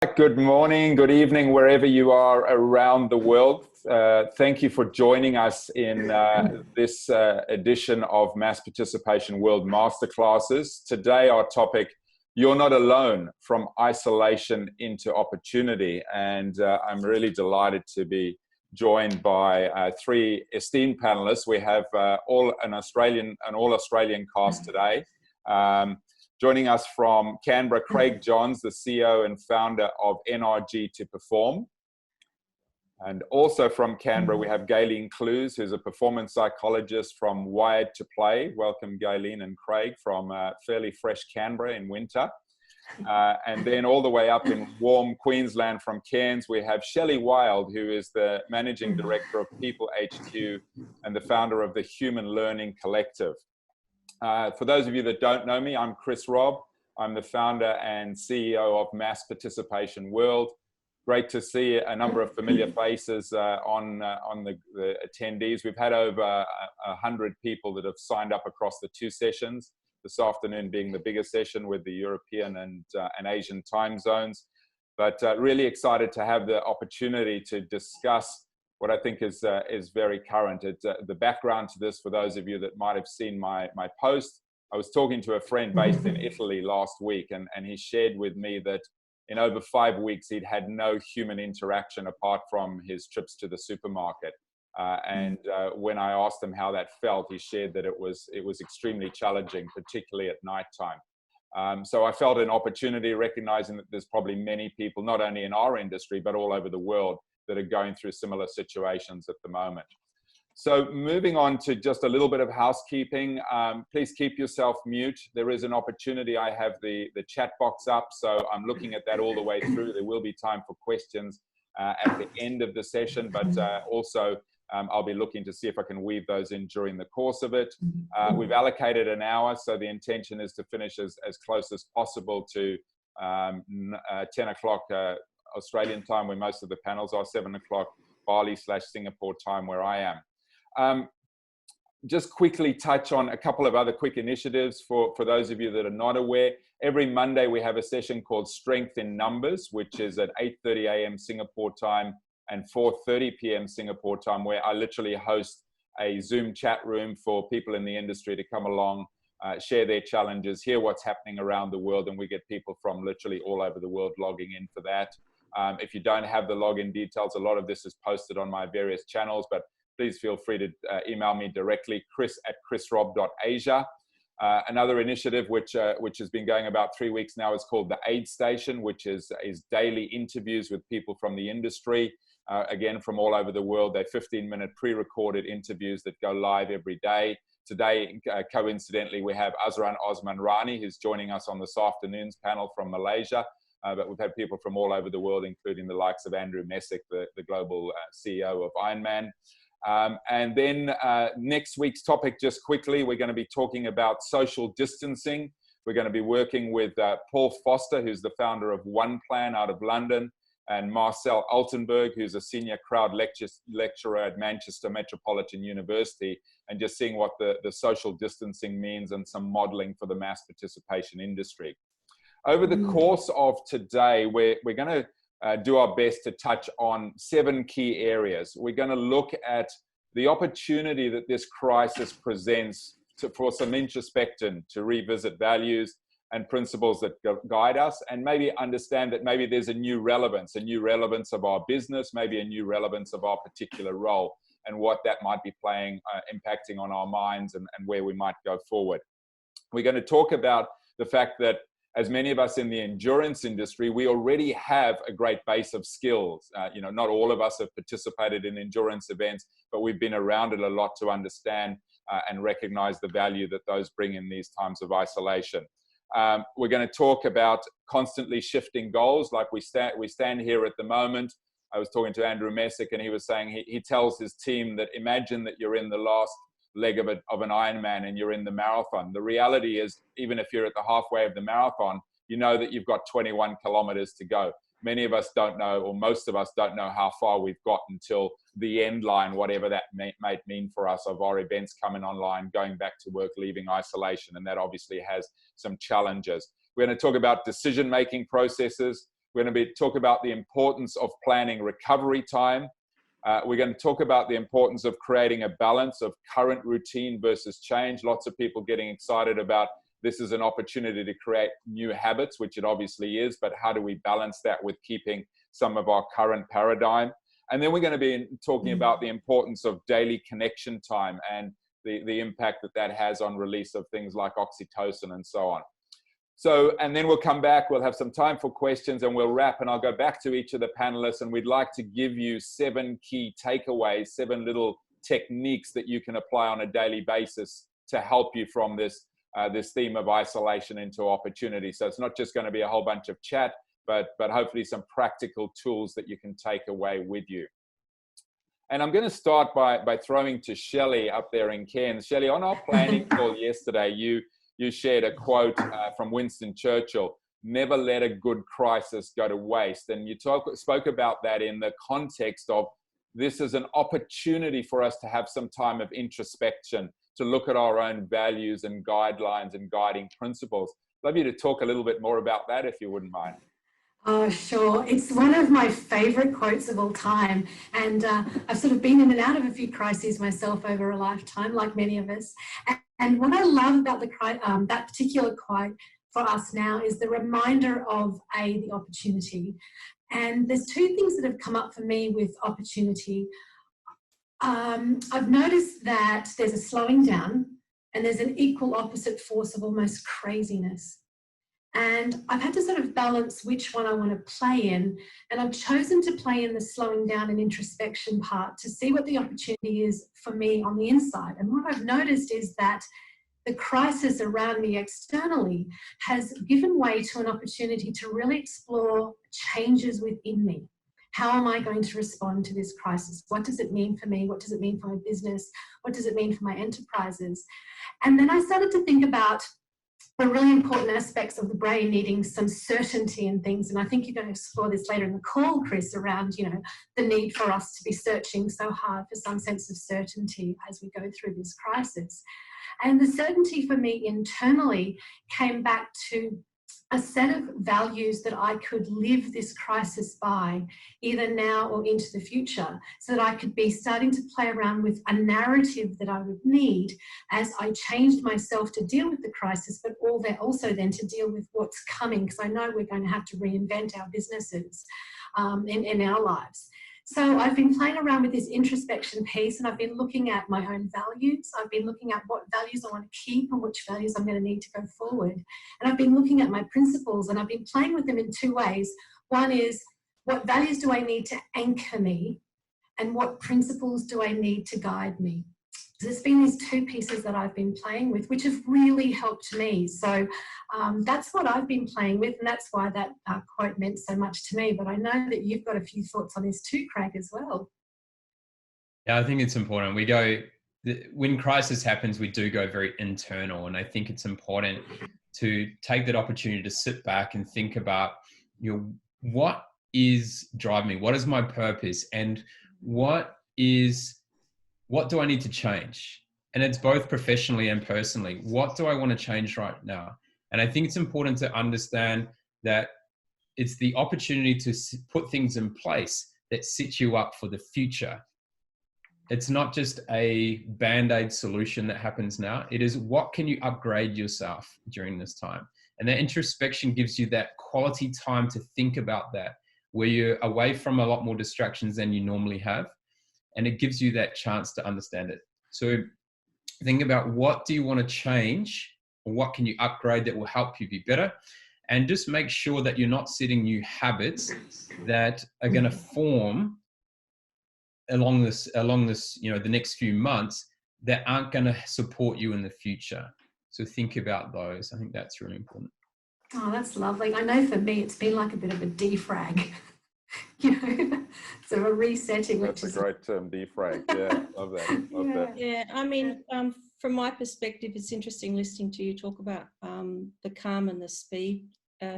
Good morning, good evening, wherever you are around the world. Thank you for joining us in this edition of Mass Participation World Masterclasses. Today, our topic, You're Not Alone, From Isolation into Opportunity. And I'm really delighted to be joined by three esteemed panelists. We have an all-Australian cast today. Joining us from Canberra, Craig Johns, the CEO and founder of NRG to Perform. And also from Canberra, we have Gayelene Clews, who's a performance psychologist from Wired to Play. Welcome, Gayelene and Craig, from fairly fresh Canberra in winter. And then all the way up in warm Queensland from Cairns, we have Shelley, who is the managing director of PeopleHQ and the founder of the Human Learning Colective. For those of you that don't know me, I'm Robb. I'm the founder and CEO of Mass Participation World. Great to see a number of familiar faces on the attendees. We've had over 100 people that have signed up across the two sessions, this afternoon being the bigger session with the European and Asian time zones. But really excited to have the opportunity to discuss what I think is very current. The background to this, for those of you that might have seen my post, I was talking to a friend based in Italy last week, and he shared with me that in over 5 weeks, he'd had no human interaction apart from his trips to the supermarket. When I asked him how that felt, he shared that it was extremely challenging, particularly at nighttime. So I felt an opportunity, recognizing that there's probably many people, not only in our industry, but all over the world, that are going through similar situations at the moment. So moving on to just a little bit of housekeeping, please keep yourself mute. There is an opportunity. I have the chat box up, so I'm looking at that all the way through. There will be time for questions at the end of the session, but also I'll be looking to see if I can weave those in during the course of it. We've allocated an hour, so the intention is to finish as close as possible to 10 o'clock Australian time, where most of the panels are, 7 o'clock Bali/Singapore time, where I am. Just quickly touch on a couple of other quick initiatives for those of you that are not aware. Every Monday, we have a session called Strength in Numbers, which is at 8:30 a.m. Singapore time and 4:30 p.m. Singapore time, where I literally host a Zoom chat room for people in the industry to come along, share their challenges, hear what's happening around the world, and we get people from literally all over the world logging in for that. If you don't have the login details, a lot of this is posted on my various channels, but please feel free to email me directly, chris@chrisrobb.asia. Another initiative which has been going about 3 weeks now is called the Aid Station, which is daily interviews with people from the industry, again, from all over the world. They're 15-minute pre-recorded interviews that go live every day. Today, coincidentally, we have Azran Osman Rani, who's joining us on this afternoon's panel from Malaysia. But we've had people from all over the world, including the likes of Andrew Messick, the global CEO of Ironman. And then next week's topic, just quickly, we're going to be talking about social distancing. We're going to be working with Paul Foster, who's the founder of One Plan out of London, and Marcel Altenberg, who's a senior crowd lecturer at Manchester Metropolitan University, and just seeing what the social distancing means and some modeling for the mass participation industry. Over the course of today, we're going to do our best to touch on 7 key areas. We're going to look at the opportunity that this crisis presents for some introspection, to revisit values and principles that guide us, and maybe understand that maybe there's a new relevance of our business, maybe a new relevance of our particular role, and what that might be impacting on our minds and where we might go forward. We're going to talk about the fact that, as many of us in the endurance industry, we already have a great base of skills. Not all of us have participated in endurance events, but we've been around it a lot to understand and recognize the value that those bring in these times of isolation. We're going to talk about constantly shifting goals. Like we stand here at the moment. I was talking to Andrew Messick, and he was saying he tells his team that imagine that you're in the last leg of an Ironman and you're in the marathon. The reality is, even if you're at the halfway of the marathon, you know that you've got 21 kilometers to go. Many of us don't know, or most of us don't know how far we've got until the end line, whatever that might mean for us, of our events coming online, going back to work, leaving isolation. And that obviously has some challenges. We're going to talk about decision-making processes. We're going to talk about the importance of planning recovery time. We're going to talk about the importance of creating a balance of current routine versus change. Lots of people getting excited about this is an opportunity to create new habits, which it obviously is, but how do we balance that with keeping some of our current paradigm? And then we're going to be talking about the importance of daily connection time and the impact that has on release of things like oxytocin and so on. So, and then we'll come back, we'll have some time for questions and we'll wrap, and I'll go back to each of the panelists, and we'd like to give you 7 key takeaways, 7 little techniques that you can apply on a daily basis to help you from this theme of isolation into opportunity. So it's not just going to be a whole bunch of chat, but hopefully some practical tools that you can take away with you. And I'm going to start by throwing to Shelley up there in Cairns. Shelley, on our planning call yesterday, you shared a quote from Winston Churchill: "Never let a good crisis go to waste." And you spoke about that in the context of this is an opportunity for us to have some time of introspection, to look at our own values and guidelines and guiding principles. I'd love you to talk a little bit more about that, if you wouldn't mind. Oh, sure. It's one of my favourite quotes of all time. And I've sort of been in and out of a few crises myself over a lifetime, like many of us. And what I love about that particular quote for us now is the reminder of the opportunity. And there's 2 things that have come up for me with opportunity. I've noticed that there's a slowing down and there's an equal opposite force of almost craziness. And I've had to sort of balance which one I want to play in. And I've chosen to play in the slowing down and introspection part to see what the opportunity is for me on the inside. And what I've noticed is that the crisis around me externally has given way to an opportunity to really explore changes within me. How am I going to respond to this crisis? What does it mean for me? What does it mean for my business? What does it mean for my enterprises? And then I started to think about the really important aspects of the brain needing some certainty in things. And I think you're going to explore this later in the call, Chris, around, the need for us to be searching so hard for some sense of certainty as we go through this crisis. And the certainty for me internally came back to a set of values that I could live this crisis by, either now or into the future, so that I could be starting to play around with a narrative that I would need as I changed myself to deal with the crisis, but also then to deal with what's coming, because I know we're going to have to reinvent our businesses in our lives. So I've been playing around with this introspection piece, and I've been looking at my own values. I've been looking at what values I want to keep and which values I'm going to need to go forward. And I've been looking at my principles, and I've been playing with them in 2 ways. One is, what values do I need to anchor me, and what principles do I need to guide me? So there's been these 2 pieces that I've been playing with, which have really helped me. So that's what I've been playing with, and that's why that quote meant so much to me. But I know that you've got a few thoughts on this too, Craig, as well. Yeah, I think it's important. When crisis happens, we do go very internal, and I think it's important to take that opportunity to sit back and think about, what is driving me? What is my purpose? And what do I need to change? And it's both professionally and personally. What do I want to change right now? And I think it's important to understand that it's the opportunity to put things in place that set you up for the future. It's not just a band-aid solution that happens now. It is, what can you upgrade yourself during this time? And that introspection gives you that quality time to think about that, where you're away from a lot more distractions than you normally have. And it gives you that chance to understand it. So think about, what do you want to change, or what can you upgrade that will help you be better? And just make sure that you're not setting new habits that are going to form along this, the next few months, that aren't going to support you in the future. So think about those. I think that's really important. Oh, that's lovely. I know for me, it's been like a bit of a defrag. So a resetting. That's a great term, defrag. Yeah, love that. Love that. Yeah, I mean, from my perspective, it's interesting listening to you talk about the calm and the speed,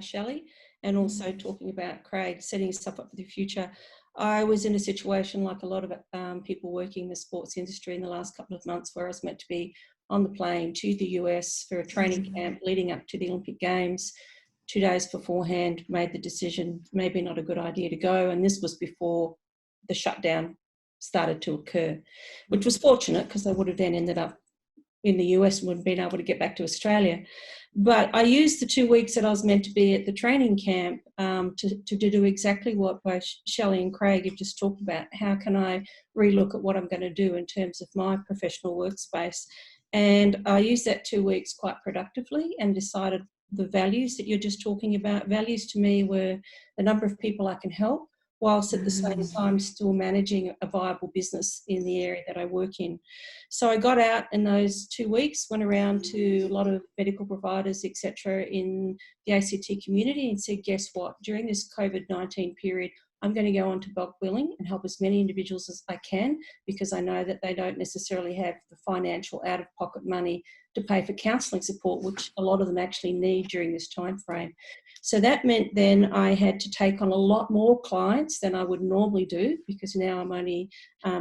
Shelley, and also talking about Craig setting stuff up for the future. I was in a situation like a lot of people working in the sports industry in the last couple of months, where I was meant to be on the plane to the US for a training camp leading up to the Olympic Games. 2 days beforehand, made the decision, maybe not a good idea to go. And this was before the shutdown started to occur, which was fortunate because I would have then ended up in the US and would have been able to get back to Australia. But I used the 2 weeks that I was meant to be at the training camp to do exactly what both Shelley and Craig have just talked about. How can I relook at what I'm going to do in terms of my professional workspace? And I used that 2 weeks quite productively and decided the values that you're just talking about. Values to me were the number of people I can help, whilst at the same time still managing a viable business in the area that I work in. So I got out in those 2 weeks, went around to a lot of medical providers, etc., in the ACT community and said, guess what, during this COVID-19 period, I'm going to go on to bulk billing and help as many individuals as I can, because I know that they don't necessarily have the financial out-of-pocket money to pay for counselling support, which a lot of them actually need during this time frame. So that meant then I had to take on a lot more clients than I would normally do, because now I'm only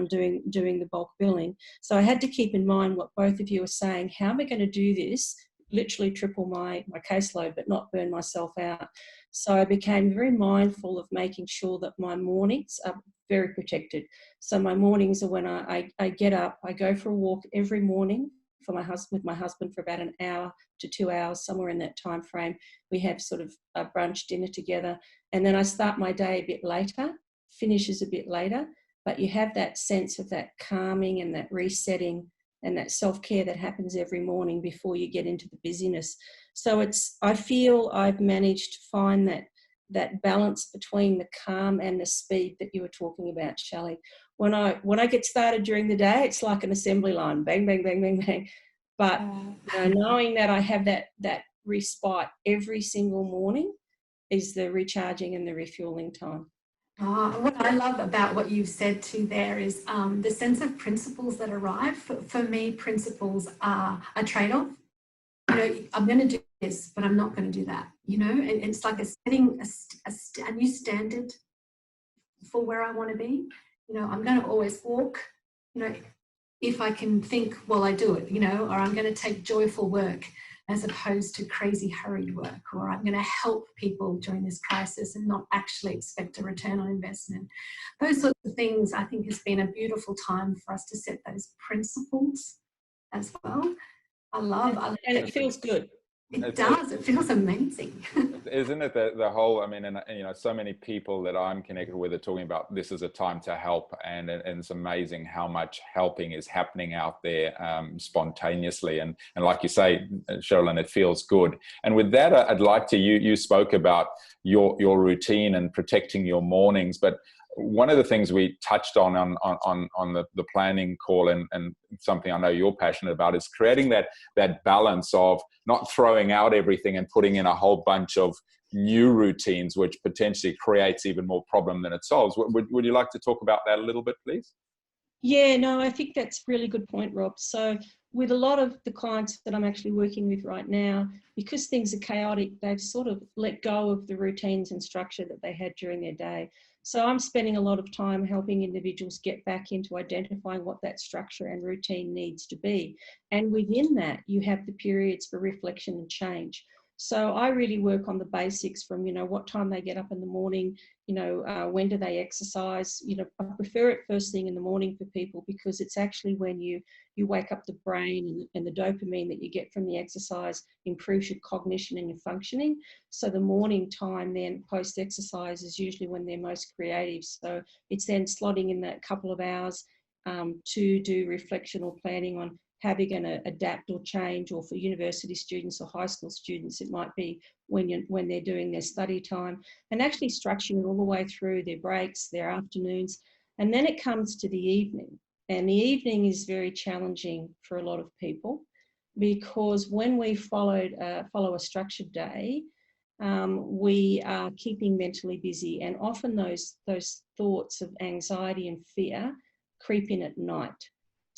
doing the bulk billing. So I had to keep in mind what both of you are saying. How am I going to do this? Literally triple my caseload, but not burn myself out. So I became very mindful of making sure that my mornings are very protected. So my mornings are when I get up, I go for a walk every morning with my husband for about an hour to 2 hours, somewhere in that time frame. We have sort of a brunch dinner together, and then I start my day a bit later, finishes a bit later, but you have that sense of that calming and that resetting and that self-care that happens every morning before you get into the busyness. So I feel I've managed to find that balance between the calm and the speed that you were talking about, Shelley. When I get started during the day, it's like an assembly line, bang, bang, bang, bang, bang. But knowing that I have that respite every single morning is the recharging and the refueling time. What I love about what you've said too there is the sense of principles that arrive. For me, principles are a trade-off. You know, I'm going to do this, but I'm not going to do that. You know, and it's like setting a new standard for where I want to be. You know, I'm going to always walk, you know, if I can think while I do it, you know, or I'm going to take joyful work as opposed to crazy hurried work, or I'm going to help people during this crisis and not actually expect a return on investment. Those sorts of things, I think, has been a beautiful time for us to set those principles as well. I love and it feels good. It does. It feels amazing. Isn't it the whole, I mean, and you know, so many people that I'm connected with are talking about this is a time to help, and it's amazing how much helping is happening out there spontaneously. And like you say, Sherilyn, it feels good. And with that, I'd like to, you spoke about your routine and protecting your mornings, but one of the things we touched on the planning call, and something I know you're passionate about, is creating that balance of not throwing out everything and putting in a whole bunch of new routines, which potentially creates even more problem than it solves. Would you like to talk about that a little bit, please? Yeah, no, I think that's a really good point, Rob. So with a lot of the clients that I'm actually working with right now, because things are chaotic, they've sort of let go of the routines and structure that they had during their day. So I'm spending a lot of time helping individuals get back into identifying what that structure and routine needs to be. And within that, you have the periods for reflection and change. So I really work on the basics from, you know, what time they get up in the morning, you know, when do they exercise. You know, I prefer it first thing in the morning for people, because it's actually when you wake up the brain, and the dopamine that you get from the exercise improves your cognition and your functioning. So the morning time then post-exercise is usually when they're most creative. So it's then slotting in that couple of hours to do reflection or planning on how they're going to adapt or change, or for university students or high school students, it might be when they're doing their study time, and actually structuring it all the way through their breaks, their afternoons. And then it comes to the evening, and the evening is very challenging for a lot of people, because when we follow a structured day, we are keeping mentally busy, and often those thoughts of anxiety and fear creep in at night.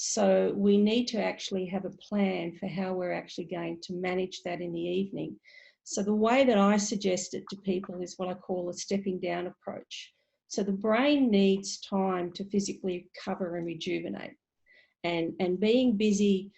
So we need to actually have a plan for how we're actually going to manage that in the evening. So the way that I suggest it to people is what I call a stepping down approach. So the brain needs time to physically recover and rejuvenate. And being busy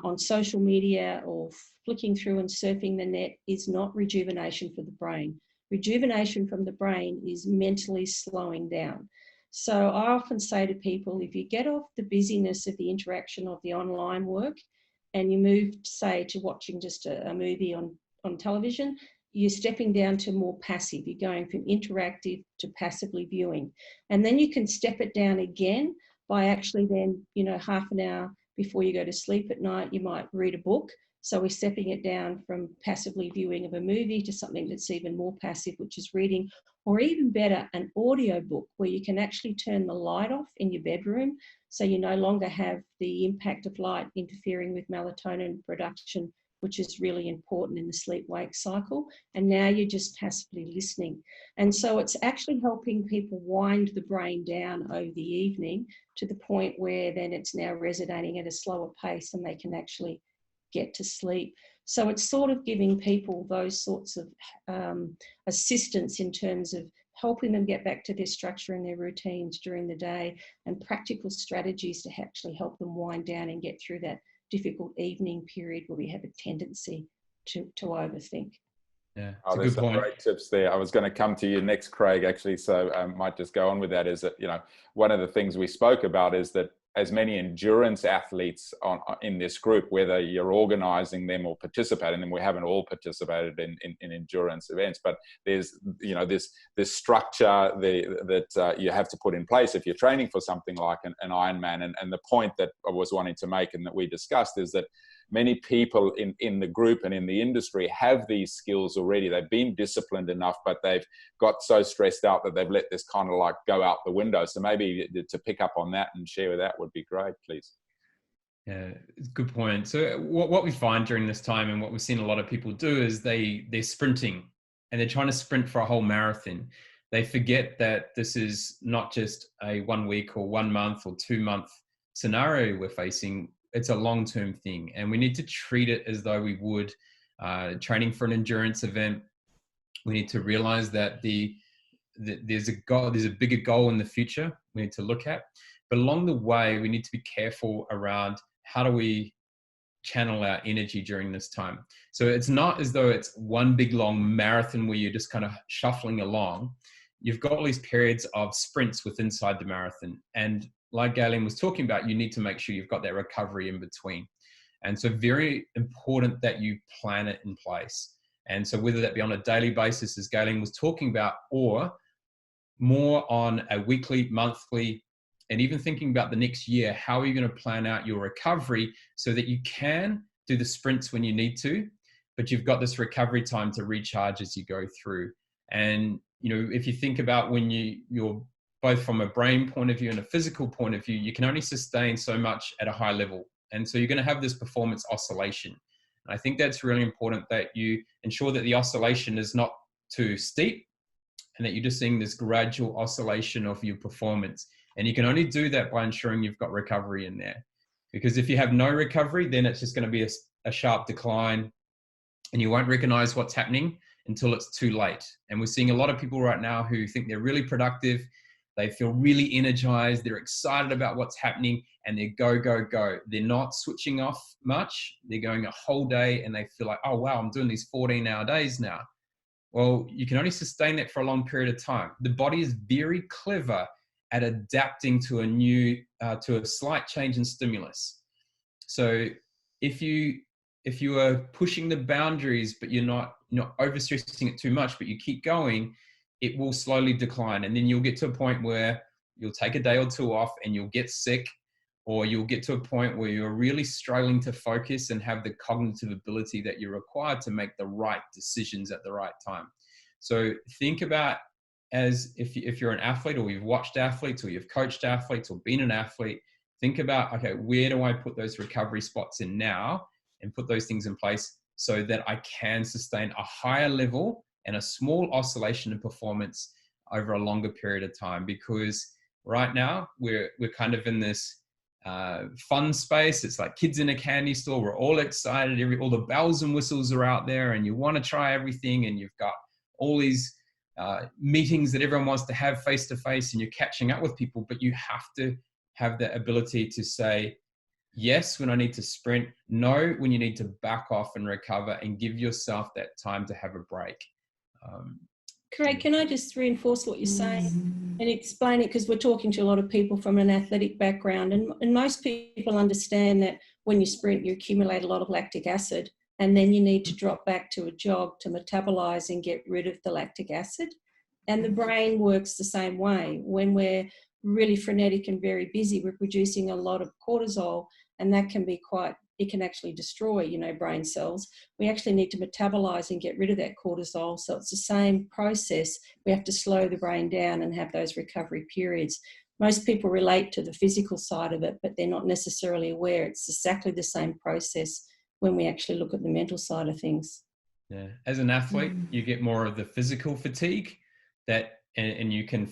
on social media or flicking through and surfing the net is not rejuvenation for the brain. Rejuvenation from the brain is mentally slowing down. So I often say to people, if you get off the busyness of the interaction of the online work and you move, say, to watching just a movie on television, you're stepping down to more passive. You're going from interactive to passively viewing. And then you can step it down again by actually then, you know, half an hour before you go to sleep at night, you might read a book. So we're stepping it down from passively viewing of a movie to something that's even more passive, which is reading, or even better, an audio book where you can actually turn the light off in your bedroom. So you no longer have the impact of light interfering with melatonin production, which is really important in the sleep-wake cycle. And now you're just passively listening. And so it's actually helping people wind the brain down over the evening to the point where then it's now resonating at a slower pace and they can actually get to sleep. So it's sort of giving people those sorts of assistance in terms of helping them get back to their structure and their routines during the day, and practical strategies to actually help them wind down and get through that difficult evening period where we have a tendency to overthink. Yeah, oh, there's some great tips there. I was going to come to you next, Craig, actually, so I might just go on with that. Is that, you know, one of the things we spoke about is that as many endurance athletes in this group, whether you're organizing them or participating in them, we haven't all participated in endurance events, but there's, you know, this structure that you have to put in place if you're training for something like an Ironman. And the point that I was wanting to make and that we discussed is that many people in the group and in the industry have these skills already. They've been disciplined enough, but they've got so stressed out that they've let this kind of like go out the window. So maybe to pick up on that and share with that would be great, please. Yeah, good point. So what we find during this time, and what we've seen a lot of people do, is they're sprinting and they're trying to sprint for a whole marathon. They forget that this is not just a 1 week or 1 month or 2 month scenario we're facing. It's a long-term thing, and we need to treat it as though we would training for an endurance event. We need to realize that there's a bigger goal in the future we need to look at. But along the way, we need to be careful around how do we channel our energy during this time. So it's not as though it's one big long marathon where you're just kind of shuffling along. You've got all these periods of sprints inside the marathon. And like Gayelene was talking about, you need to make sure you've got that recovery in between. And so very important that you plan it in place. And so whether that be on a daily basis, as Gayelene was talking about, or more on a weekly, monthly, and even thinking about the next year, how are you going to plan out your recovery so that you can do the sprints when you need to, but you've got this recovery time to recharge as you go through. And, you know, if you think about when you're both from a brain point of view and a physical point of view, you can only sustain so much at a high level. And so you're going to have this performance oscillation. And I think that's really important, that you ensure that the oscillation is not too steep and that you're just seeing this gradual oscillation of your performance. And you can only do that by ensuring you've got recovery in there. Because if you have no recovery, then it's just going to be a sharp decline, and you won't recognize what's happening until it's too late. And we're seeing a lot of people right now who think they're really productive. They feel really energized. They're excited about what's happening, and they're go, go, go. They're not switching off much. They're going a whole day and they feel like, oh, wow, I'm doing these 14-hour days now. Well, you can only sustain that for a long period of time. The body is very clever at adapting to to a slight change in stimulus. So if you are pushing the boundaries, but you're not overstressing it too much, but you keep going, it will slowly decline. And then you'll get to a point where you'll take a day or two off and you'll get sick, or you'll get to a point where you're really struggling to focus and have the cognitive ability that you're required to make the right decisions at the right time. So think about, as if you're an athlete, or you've watched athletes, or you've coached athletes, or been an athlete, think about, okay, where do I put those recovery spots in now, and put those things in place so that I can sustain a higher level and a small oscillation in performance over a longer period of time. Because right now we're kind of in this fun space. It's like kids in a candy store. We're all excited. All the bells and whistles are out there, and you want to try everything, and you've got all these meetings that everyone wants to have face to face, and you're catching up with people, but you have to have the ability to say, yes when I need to sprint, no when you need to back off and recover and give yourself that time to have a break. Craig, can I just reinforce what you're saying and explain it, because we're talking to a lot of people from an athletic background, and most people understand that when you sprint you accumulate a lot of lactic acid, and then you need to drop back to a jog to metabolize and get rid of the lactic acid. And the brain works the same way. When we're really frenetic and very busy, we're producing a lot of cortisol, and that can be it can actually destroy, brain cells. We actually need to metabolize and get rid of that cortisol. So it's the same process. We have to slow the brain down and have those recovery periods. Most people relate to the physical side of it, but they're not necessarily aware it's exactly the same process when we actually look at the mental side of things. Yeah, as an athlete, you get more of the physical fatigue and you can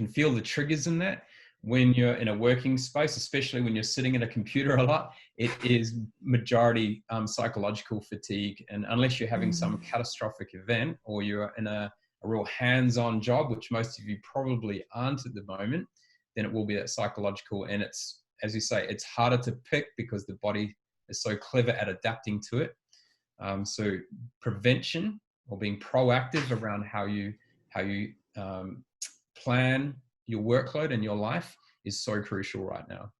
feel the triggers in that. When you're in a working space, especially when you're sitting at a computer a lot, it is majority psychological fatigue. And unless you're having some catastrophic event or you're in a real hands-on job, which most of you probably aren't at the moment, then it will be that psychological. And it's, as you say, it's harder to pick because the body is so clever at adapting to it. So prevention, or being proactive around how you plan your workload and your life, is so crucial right now.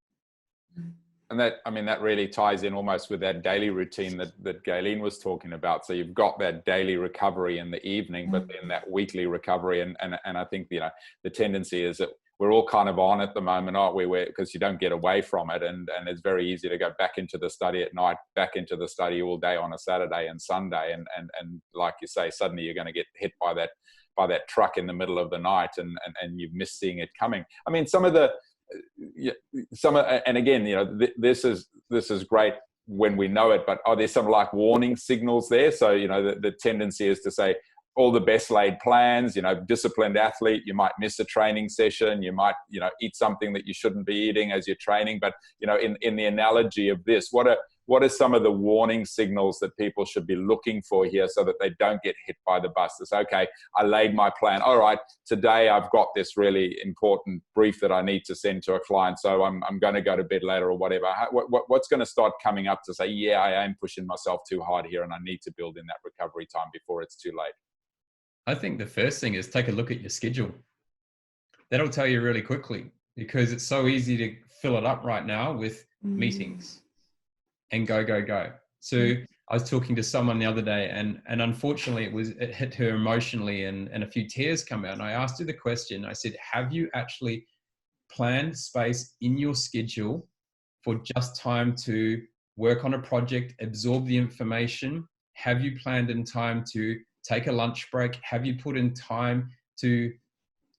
And that really ties in almost with that daily routine that Gayelene was talking about. So you've got that daily recovery in the evening, but then that weekly recovery. And I think, the tendency is that we're all kind of on at the moment, aren't we? Because you don't get away from it. And it's very easy to go back into the study at night, back into the study all day on a Saturday and Sunday. And like you say, suddenly you're going to get hit by that truck in the middle of the night, and you've missed seeing it coming. I mean, and again, this is great when we know it, but are there some like warning signals there? So, the tendency is to say all the best laid plans, disciplined athlete, you might miss a training session, you might, eat something that you shouldn't be eating as you're training. But, in the analogy of this, what are some of the warning signals that people should be looking for here so that they don't get hit by the bus? It's okay, I laid my plan. All right, today I've got this really important brief that I need to send to a client, so I'm going to go to bed later or whatever. What's going to start coming up to say, yeah, I am pushing myself too hard here and I need to build in that recovery time before it's too late? I think the first thing is take a look at your schedule. That'll tell you really quickly, because it's so easy to fill it up right now with meetings and go. So I was talking to someone the other day, and unfortunately it hit her emotionally, and a few tears come out. And I asked her the question, I said, have you actually planned space in your schedule for just time to work on a project, absorb the information? Have you planned in time to take a lunch break? Have you put in time to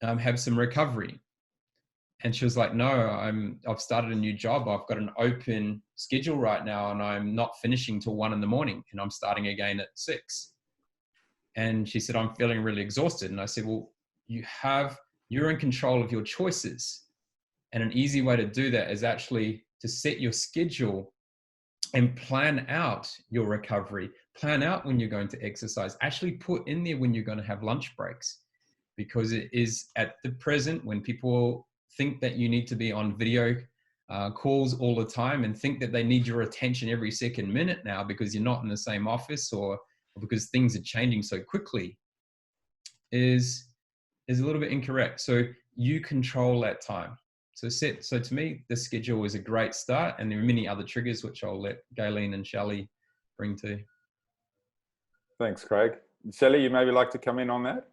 have some recovery? And she was like, no, I've started a new job. I've got an open schedule right now, and I'm not finishing till 1 a.m, and I'm starting again at 6. And she said, I'm feeling really exhausted. And I said, well, you're in control of your choices. And an easy way to do that is actually to set your schedule and plan out your recovery. Plan out when you're going to exercise. Actually put in there when you're going to have lunch breaks, because it is at the present when people think that you need to be on video calls all the time and think that they need your attention every second minute now because you're not in the same office or because things are changing so quickly is a little bit incorrect. So you control that time. So to me, the schedule is a great start, and there are many other triggers which I'll let Gayelene and Shelley bring to. Thanks, Craig. Shelley, you maybe like to come in on that?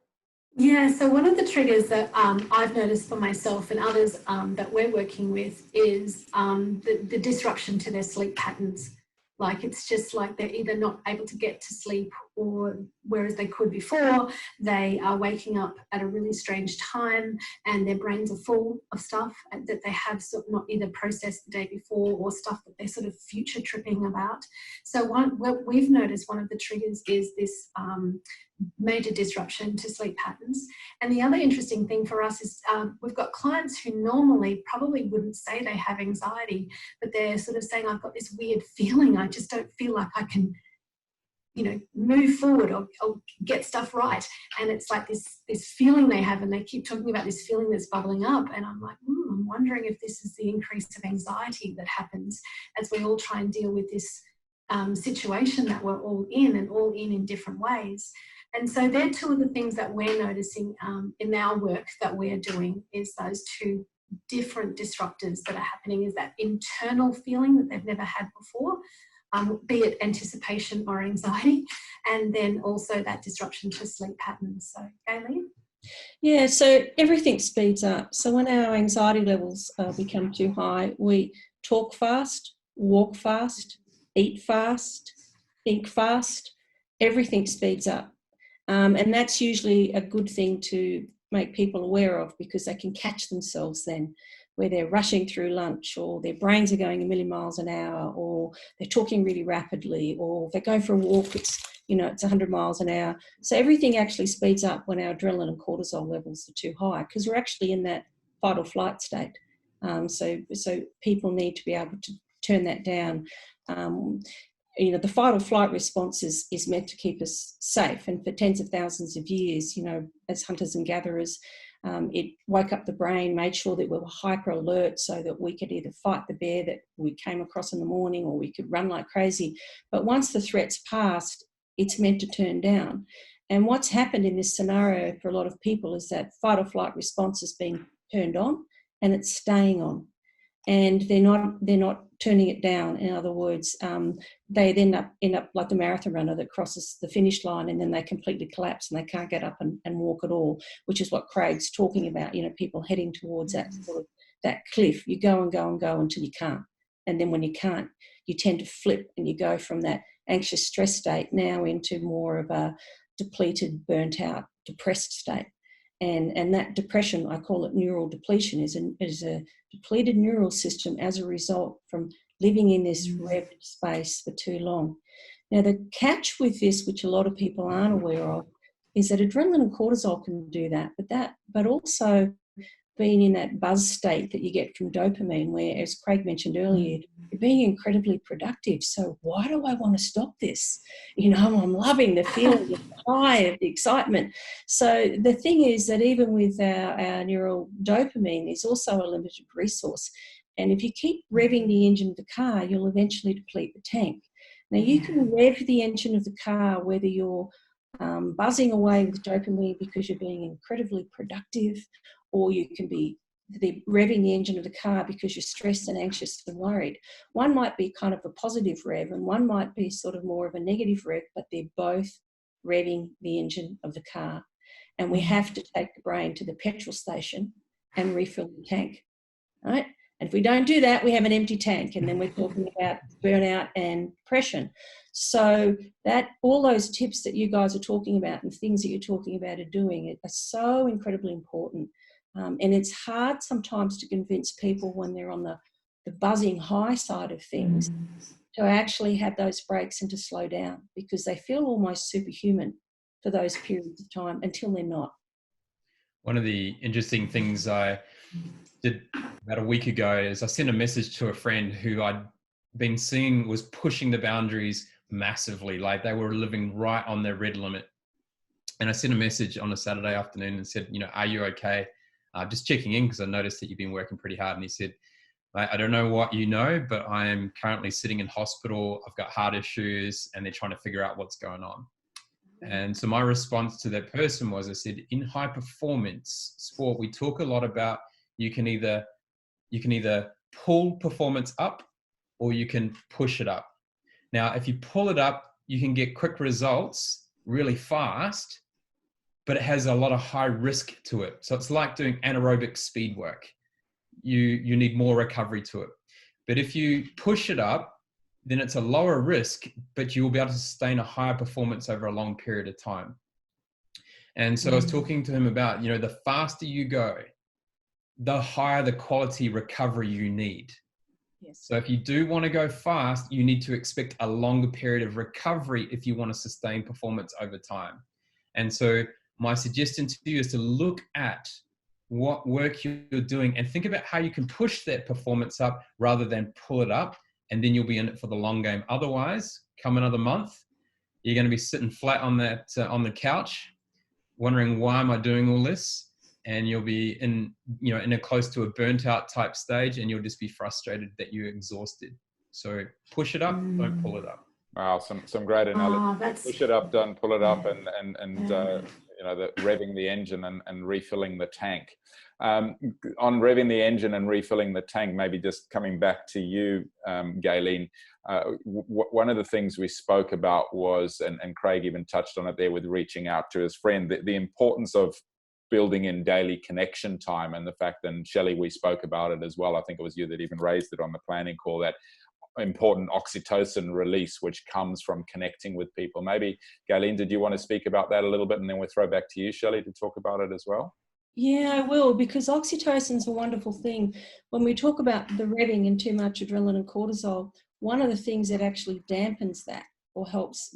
Yeah, so one of the triggers that I've noticed for myself and others that we're working with is the disruption to their sleep patterns. Like, it's just like they're either not able to get to sleep, or whereas they could before, they are waking up at a really strange time and their brains are full of stuff that they have sort of not either processed the day before, or stuff that they're sort of future tripping about. So what we've noticed, one of the triggers is this major disruption to sleep patterns. And the other interesting thing for us is we've got clients who normally probably wouldn't say they have anxiety, but they're sort of saying, I've got this weird feeling, I just don't feel like I can move forward or get stuff right. And it's like this feeling they have, and they keep talking about this feeling that's bubbling up. And I'm like, I'm wondering if this is the increase of anxiety that happens as we all try and deal with this situation that we're all in, and all in different ways. And so they're two of the things that we're noticing in our work that we're doing, is those two different disruptors that are happening, is that internal feeling that they've never had before, be it anticipation or anxiety, and then also that disruption to sleep patterns. So, Gayelene? Yeah, so everything speeds up. So when our anxiety levels become too high, we talk fast, walk fast, eat fast, think fast, everything speeds up. And that's usually a good thing to make people aware of, because they can catch themselves then, where they're rushing through lunch, or their brains are going a million miles an hour, or they're talking really rapidly, or they're going for a walk, it's 100 miles an hour. So everything actually speeds up when our adrenaline and cortisol levels are too high, because we're actually in that fight or flight state. So people need to be able to turn that down. The fight or flight response is meant to keep us safe, and for tens of thousands of years, as hunters and gatherers, it woke up the brain, made sure that we were hyper alert, so that we could either fight the bear that we came across in the morning, or we could run like crazy. But once the threat's passed, it's meant to turn down. And what's happened in this scenario for a lot of people is that fight or flight response is being turned on, and it's staying on. And they're not turning it down. In other words, they end up like the marathon runner that crosses the finish line, and then they completely collapse and they can't get up and walk at all, which is what Craig's talking about. People heading towards that sort of that cliff. You go and go and go until you can't, and then when you can't, you tend to flip, and you go from that anxious stress state now into more of a depleted, burnt out, depressed state. And that depression, I call it neural depletion, is a depleted neural system as a result from living in this revved space for too long. Now, the catch with this, which a lot of people aren't aware of, is that adrenaline and cortisol can do that, but also being in that buzz state that you get from dopamine, where, as Craig mentioned earlier, you're being incredibly productive. So why do I want to stop this? I'm loving the feeling, the high of the excitement. So the thing is that even with our neural dopamine, is also a limited resource. And if you keep revving the engine of the car, you'll eventually deplete the tank. Now, you can rev the engine of the car whether you're buzzing away with dopamine because you're being incredibly productive, or you can be revving the engine of the car because you're stressed and anxious and worried. One might be kind of a positive rev, and one might be sort of more of a negative rev, but they're both revving the engine of the car. And we have to take the brain to the petrol station and refill the tank, right? And if we don't do that, we have an empty tank, and then we're talking about burnout and depression. So that all those tips that you guys are talking about and things that you're talking about are doing are so incredibly important. And it's hard sometimes to convince people when they're on the buzzing high side of things to actually have those breaks and to slow down, because they feel almost superhuman for those periods of time until they're not. One of the interesting things I did about a week ago is I sent a message to a friend who I'd been seeing was pushing the boundaries massively, like they were living right on their red limit. And I sent a message on a Saturday afternoon and said, are you okay? Just checking in because I noticed that you've been working pretty hard. And he said, I don't know what you know, but I am currently sitting in hospital. I've got heart issues and they're trying to figure out what's going on. And so my response to that person was, I said, in high performance sport, we talk a lot about you can either pull performance up or you can push it up. Now, if you pull it up, you can get quick results really fast, but it has a lot of high risk to it. So it's like doing anaerobic speed work. You need more recovery to it. But if you push it up, then it's a lower risk, but you will be able to sustain a higher performance over a long period of time. And so I was talking to him about, the faster you go, the higher the quality recovery you need. Yes. So if you do want to go fast, you need to expect a longer period of recovery if you want to sustain performance over time. And so my suggestion to you is to look at what work you're doing and think about how you can push that performance up rather than pull it up, and then you'll be in it for the long game. Otherwise, come another month, You're going to be sitting flat on that on the couch, wondering, why am I doing all this? And you'll be in a close to a burnt out type stage, and you'll just be frustrated that you're exhausted. So push it up, don't pull it up. Wow, some great analogy. Push it up, don't pull it up, and the revving the engine and refilling the tank. On revving the engine and refilling the tank, maybe just coming back to you, Gayelene, one of the things we spoke about was, and Craig even touched on it there with reaching out to his friend, the importance of building in daily connection time, and the fact, and Shelley, we spoke about it as well. I think it was you that even raised it on the planning call, that important oxytocin release which comes from connecting with people. Maybe, Gayelene, did you want to speak about that a little bit, and then we'll throw back to you, Shelley, to talk about it as well? Yeah, I will, because oxytocin is a wonderful thing. When we talk about the revving and too much adrenaline and cortisol, one of the things that actually dampens that or helps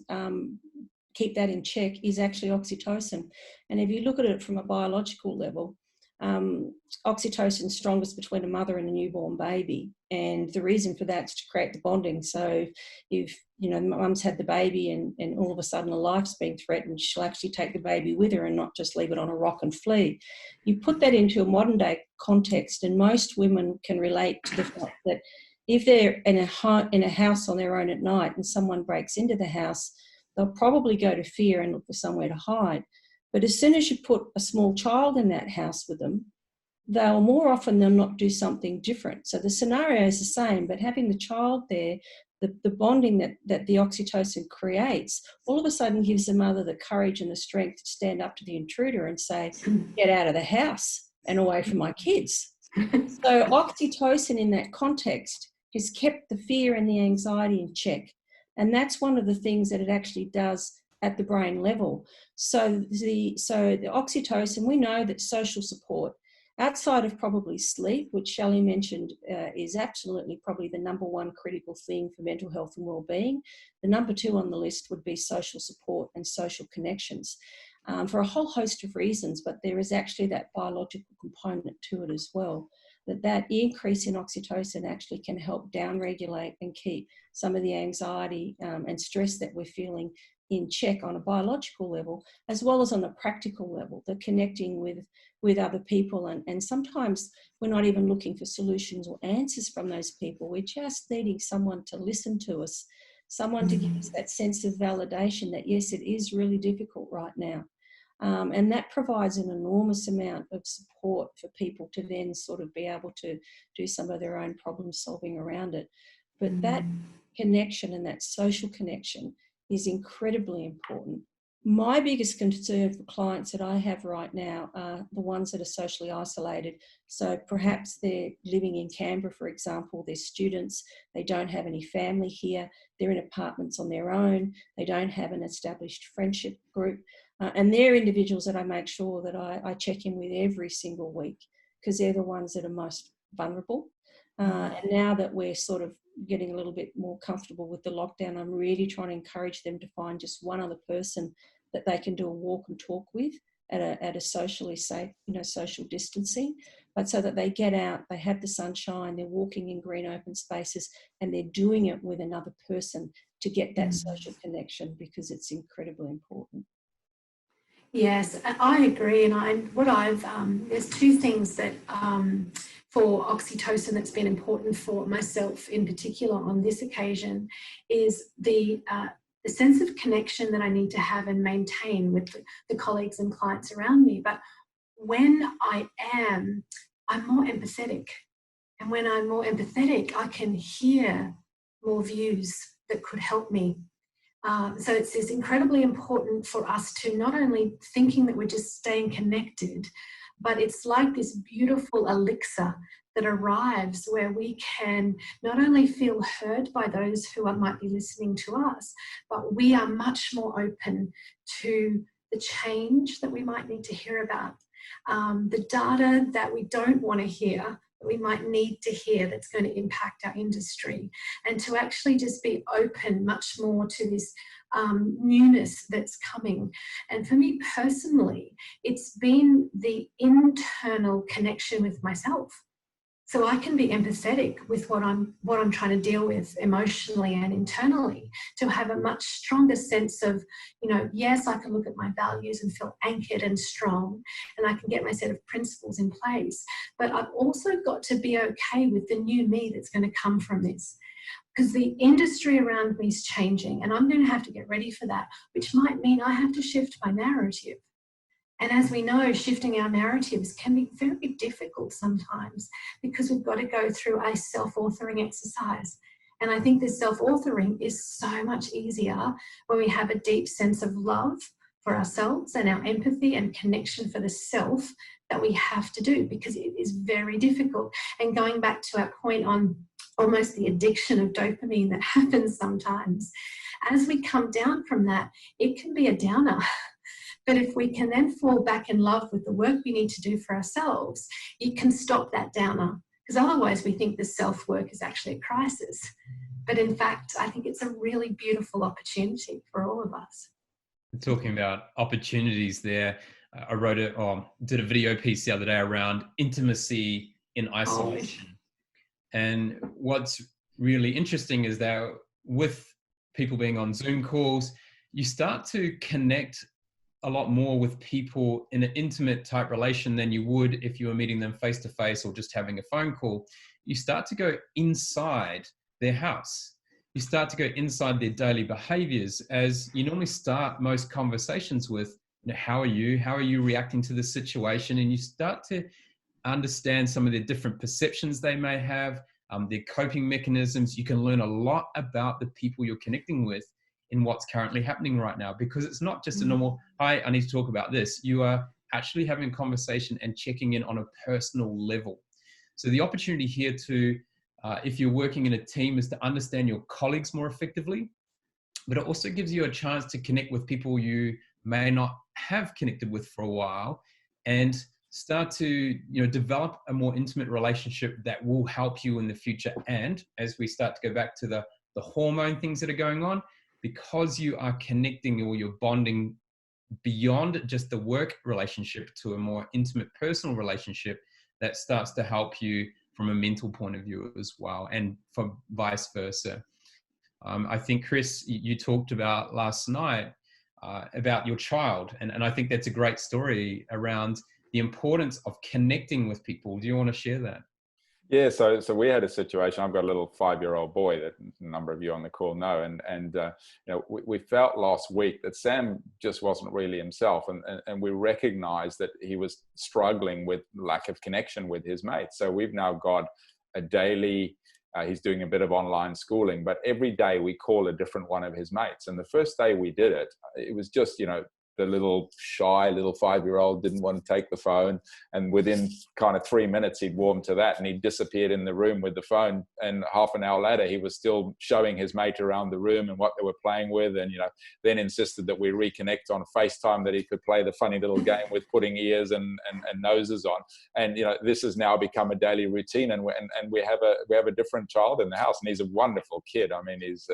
keep that in check is actually oxytocin. And if you look at it from a biological level, oxytocin is strongest between a mother and a newborn baby, and the reason for that is to create the bonding. So if mum's had the baby and all of a sudden a life's being threatened, she'll actually take the baby with her and not just leave it on a rock and flee. You put that into a modern day context, and most women can relate to the fact that if they're in a house on their own at night and someone breaks into the house, they'll probably go to fear and look for somewhere to hide. But as soon as you put a small child in that house with them, they'll more often than not do something different. So the scenario is the same, but having the child there, the bonding that the oxytocin creates, all of a sudden gives the mother the courage and the strength to stand up to the intruder and say, get out of the house and away from my kids. So oxytocin in that context has kept the fear and the anxiety in check. And that's one of the things that it actually does at the brain level. So the oxytocin, we know that social support, outside of probably sleep, which Shelley mentioned, is absolutely probably the number one critical thing for mental health and well-being. The number two on the list would be social support and social connections, for a whole host of reasons, but there is actually that biological component to it as well. That increase in oxytocin actually can help downregulate and keep some of the anxiety and stress that we're feeling in check on a biological level, as well as on a practical level, the connecting with other people. And sometimes we're not even looking for solutions or answers from those people. We're just needing someone to listen to us, someone to give us that sense of validation that, yes, it is really difficult right now. And that provides an enormous amount of support for people to then sort of be able to do some of their own problem solving around it. But that connection and that social connection is incredibly important. My biggest concern for clients that I have right now are the ones that are socially isolated. So perhaps they're living in Canberra, for example, they're students, they don't have any family here, they're in apartments on their own, they don't have an established friendship group. And they're individuals that I make sure that I check in with every single week, because they're the ones that are most vulnerable. And now that we're sort of getting a little bit more comfortable with the lockdown, I'm really trying to encourage them to find just one other person that they can do a walk and talk with at a socially safe, social distancing, but so that they get out, they have the sunshine, they're walking in green open spaces, and they're doing it with another person to get that social connection, because it's incredibly important. Yes, I agree. And there's two things that for oxytocin that's been important for myself in particular on this occasion is the sense of connection that I need to have and maintain with the colleagues and clients around me. But when I'm more empathetic. And when I'm more empathetic, I can hear more views that could help me. So it's incredibly important for us to not only thinking that we're just staying connected, but it's like this beautiful elixir that arrives where we can not only feel heard by those who might be listening to us, but we are much more open to the change that we might need to hear about, the data that we don't want to hear, that we might need to hear, that's going to impact our industry, and to actually just be open much more to this newness that's coming. And for me personally, it's been the internal connection with myself. So I can be empathetic with what I'm trying to deal with emotionally and internally, to have a much stronger sense of, you know, yes, I can look at my values and feel anchored and strong, and I can get my set of principles in place. But I've also got to be okay with the new me that's going to come from this. Because the industry around me is changing, and I'm going to have to get ready for that, which might mean I have to shift my narrative. And as we know, shifting our narratives can be very difficult sometimes, because we've got to go through a self-authoring exercise. And I think this self-authoring is so much easier when we have a deep sense of love for ourselves and our empathy and connection for the self that we have to do, because it is very difficult. And going back to our point on almost the addiction of dopamine that happens sometimes, as we come down from that, it can be a downer. But if we can then fall back in love with the work we need to do for ourselves, it can stop that downer. Because otherwise we think the self-work is actually a crisis. But in fact, I think it's a really beautiful opportunity for all of us. Talking about opportunities there, I did a video piece the other day around intimacy in isolation. And what's really interesting is that with people being on Zoom calls, you start to connect a lot more with people in an intimate type relation than you would if you were meeting them face to face or just having a phone call. You start to go inside their house. You start to go inside their daily behaviors, as you normally start most conversations with, you know, how are you? How are you reacting to the situation? And you start to understand some of the different perceptions they may have, their coping mechanisms. You can learn a lot about the people you're connecting with in what's currently happening right now, because it's not just a normal, hi, I need to talk about this. You are actually having a conversation and checking in on a personal level. So the opportunity here to, if you're working in a team, is to understand your colleagues more effectively, but it also gives you a chance to connect with people you may not have connected with for a while, and start to, you know, develop a more intimate relationship that will help you in the future. And as we start to go back to the hormone things that are going on, because you are connecting or you're bonding beyond just the work relationship to a more intimate personal relationship, that starts to help you from a mental point of view as well, and for vice versa. I think, Chris, you talked about last night about your child, and I think that's a great story around the importance of connecting with people. Do you want to share that? Yeah, so we had a situation. I've got a little 5-year-old boy that a number of you on the call know, and you know, we felt last week that Sam just wasn't really himself, and we recognized that he was struggling with lack of connection with his mates. So we've now got a daily. He's doing a bit of online schooling, but every day we call a different one of his mates. And the first day we did it, it was just, you know, the little shy little 5-year-old didn't want to take the phone, and within kind of 3 minutes he'd warmed to that, and he disappeared in the room with the phone, and half an hour later he was still showing his mate around the room and what they were playing with, and, you know, then insisted that we reconnect on FaceTime, that he could play the funny little game with putting ears and noses on. And, you know, this has now become a daily routine, and we have a different child in the house, and he's a wonderful kid. I mean, he's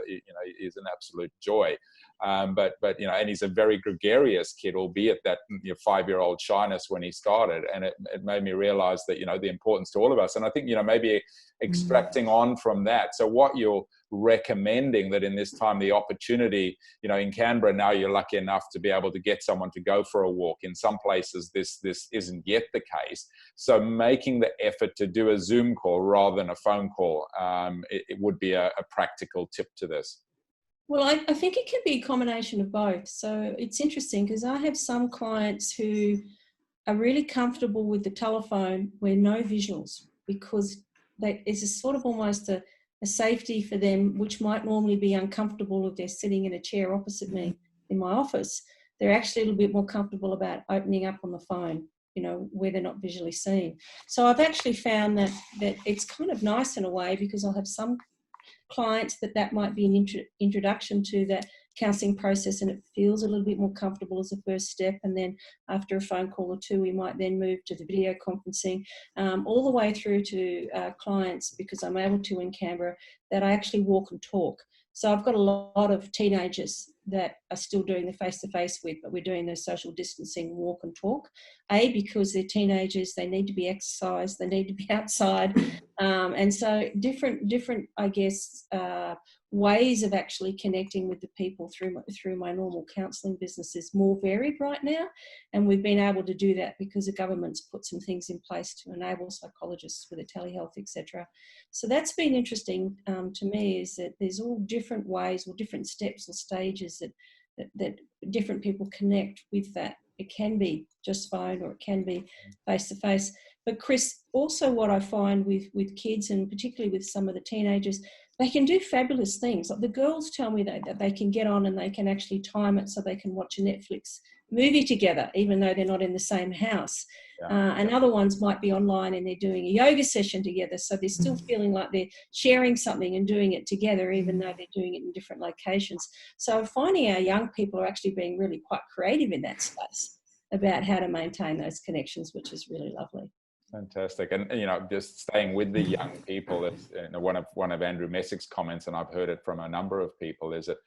he's an absolute joy. But you know, and he's a very gregarious kid, albeit that, you know, 5-year-old shyness when he started, and it made me realize that, you know, the importance to all of us. And I think, you know, maybe extracting on from that. So what you're recommending, that in this time, the opportunity, you know, in Canberra now, you're lucky enough to be able to get someone to go for a walk. In some places this isn't yet the case. So making the effort to do a Zoom call rather than a phone call, it would be a practical tip to this. Well, I think it can be a combination of both. So it's interesting because I have some clients who are really comfortable with the telephone where no visuals, because it's a sort of almost a safety for them, which might normally be uncomfortable if they're sitting in a chair opposite me in my office. They're actually a little bit more comfortable about opening up on the phone, you know, where they're not visually seen. So I've actually found that it's kind of nice in a way, because I'll have some clients that might be an introduction to that counselling process, and it feels a little bit more comfortable as a first step. And then after a phone call or two, we might then move to the video conferencing, all the way through to clients, because I'm able to in Canberra, that I actually walk and talk. So I've got a lot of teenagers that are still doing the face-to-face with, but we're doing the social distancing walk and talk. Because they're teenagers, they need to be exercised, they need to be outside. And so different, I guess, ways of actually connecting with the people through my normal counselling business is more varied right now. And we've been able to do that because the government's put some things in place to enable psychologists with a telehealth, etc. So that's been interesting to me, is that there's all different ways or different steps or stages that different people connect with that. It can be just phone or it can be face-to-face. But Chris, also what I find with kids, and particularly with some of the teenagers, they can do fabulous things. Like the girls tell me that they can get on and they can actually time it so they can watch a Netflix movie together, even though they're not in the same house. And other ones might be online and they're doing a yoga session together, so they're still feeling like they're sharing something and doing it together, even though they're doing it in different locations. So finding our young people are actually being really quite creative in that space about how to maintain those connections, which is really lovely. Fantastic. And, you know, just staying with the young people, it's, you know, one of Andrew Messick's comments, and I've heard it from a number of people, is that,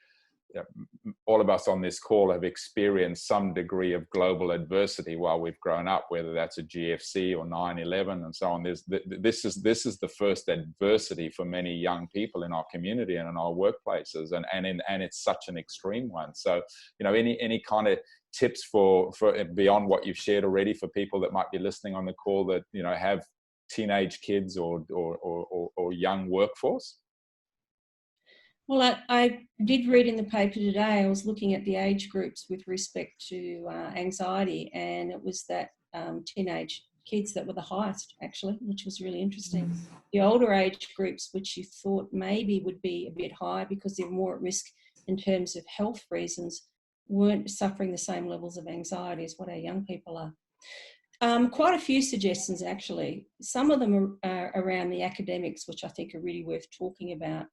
you know, all of us on this call have experienced some degree of global adversity while we've grown up, whether that's a GFC or 9/11 and so on. This is the first adversity for many young people in our community and in our workplaces, and it's such an extreme one. So, you know, any kind of tips for beyond what you've shared already for people that might be listening on the call that, you know, have teenage kids or young workforce? Well, I did read in the paper today, I was looking at the age groups with respect to anxiety, and it was that teenage kids that were the highest, actually, which was really interesting. The older age groups, which you thought maybe would be a bit higher because they're more at risk in terms of health reasons, weren't suffering the same levels of anxiety as what our young people are. Quite a few suggestions, actually. Some of them are around the academics, which I think are really worth talking about.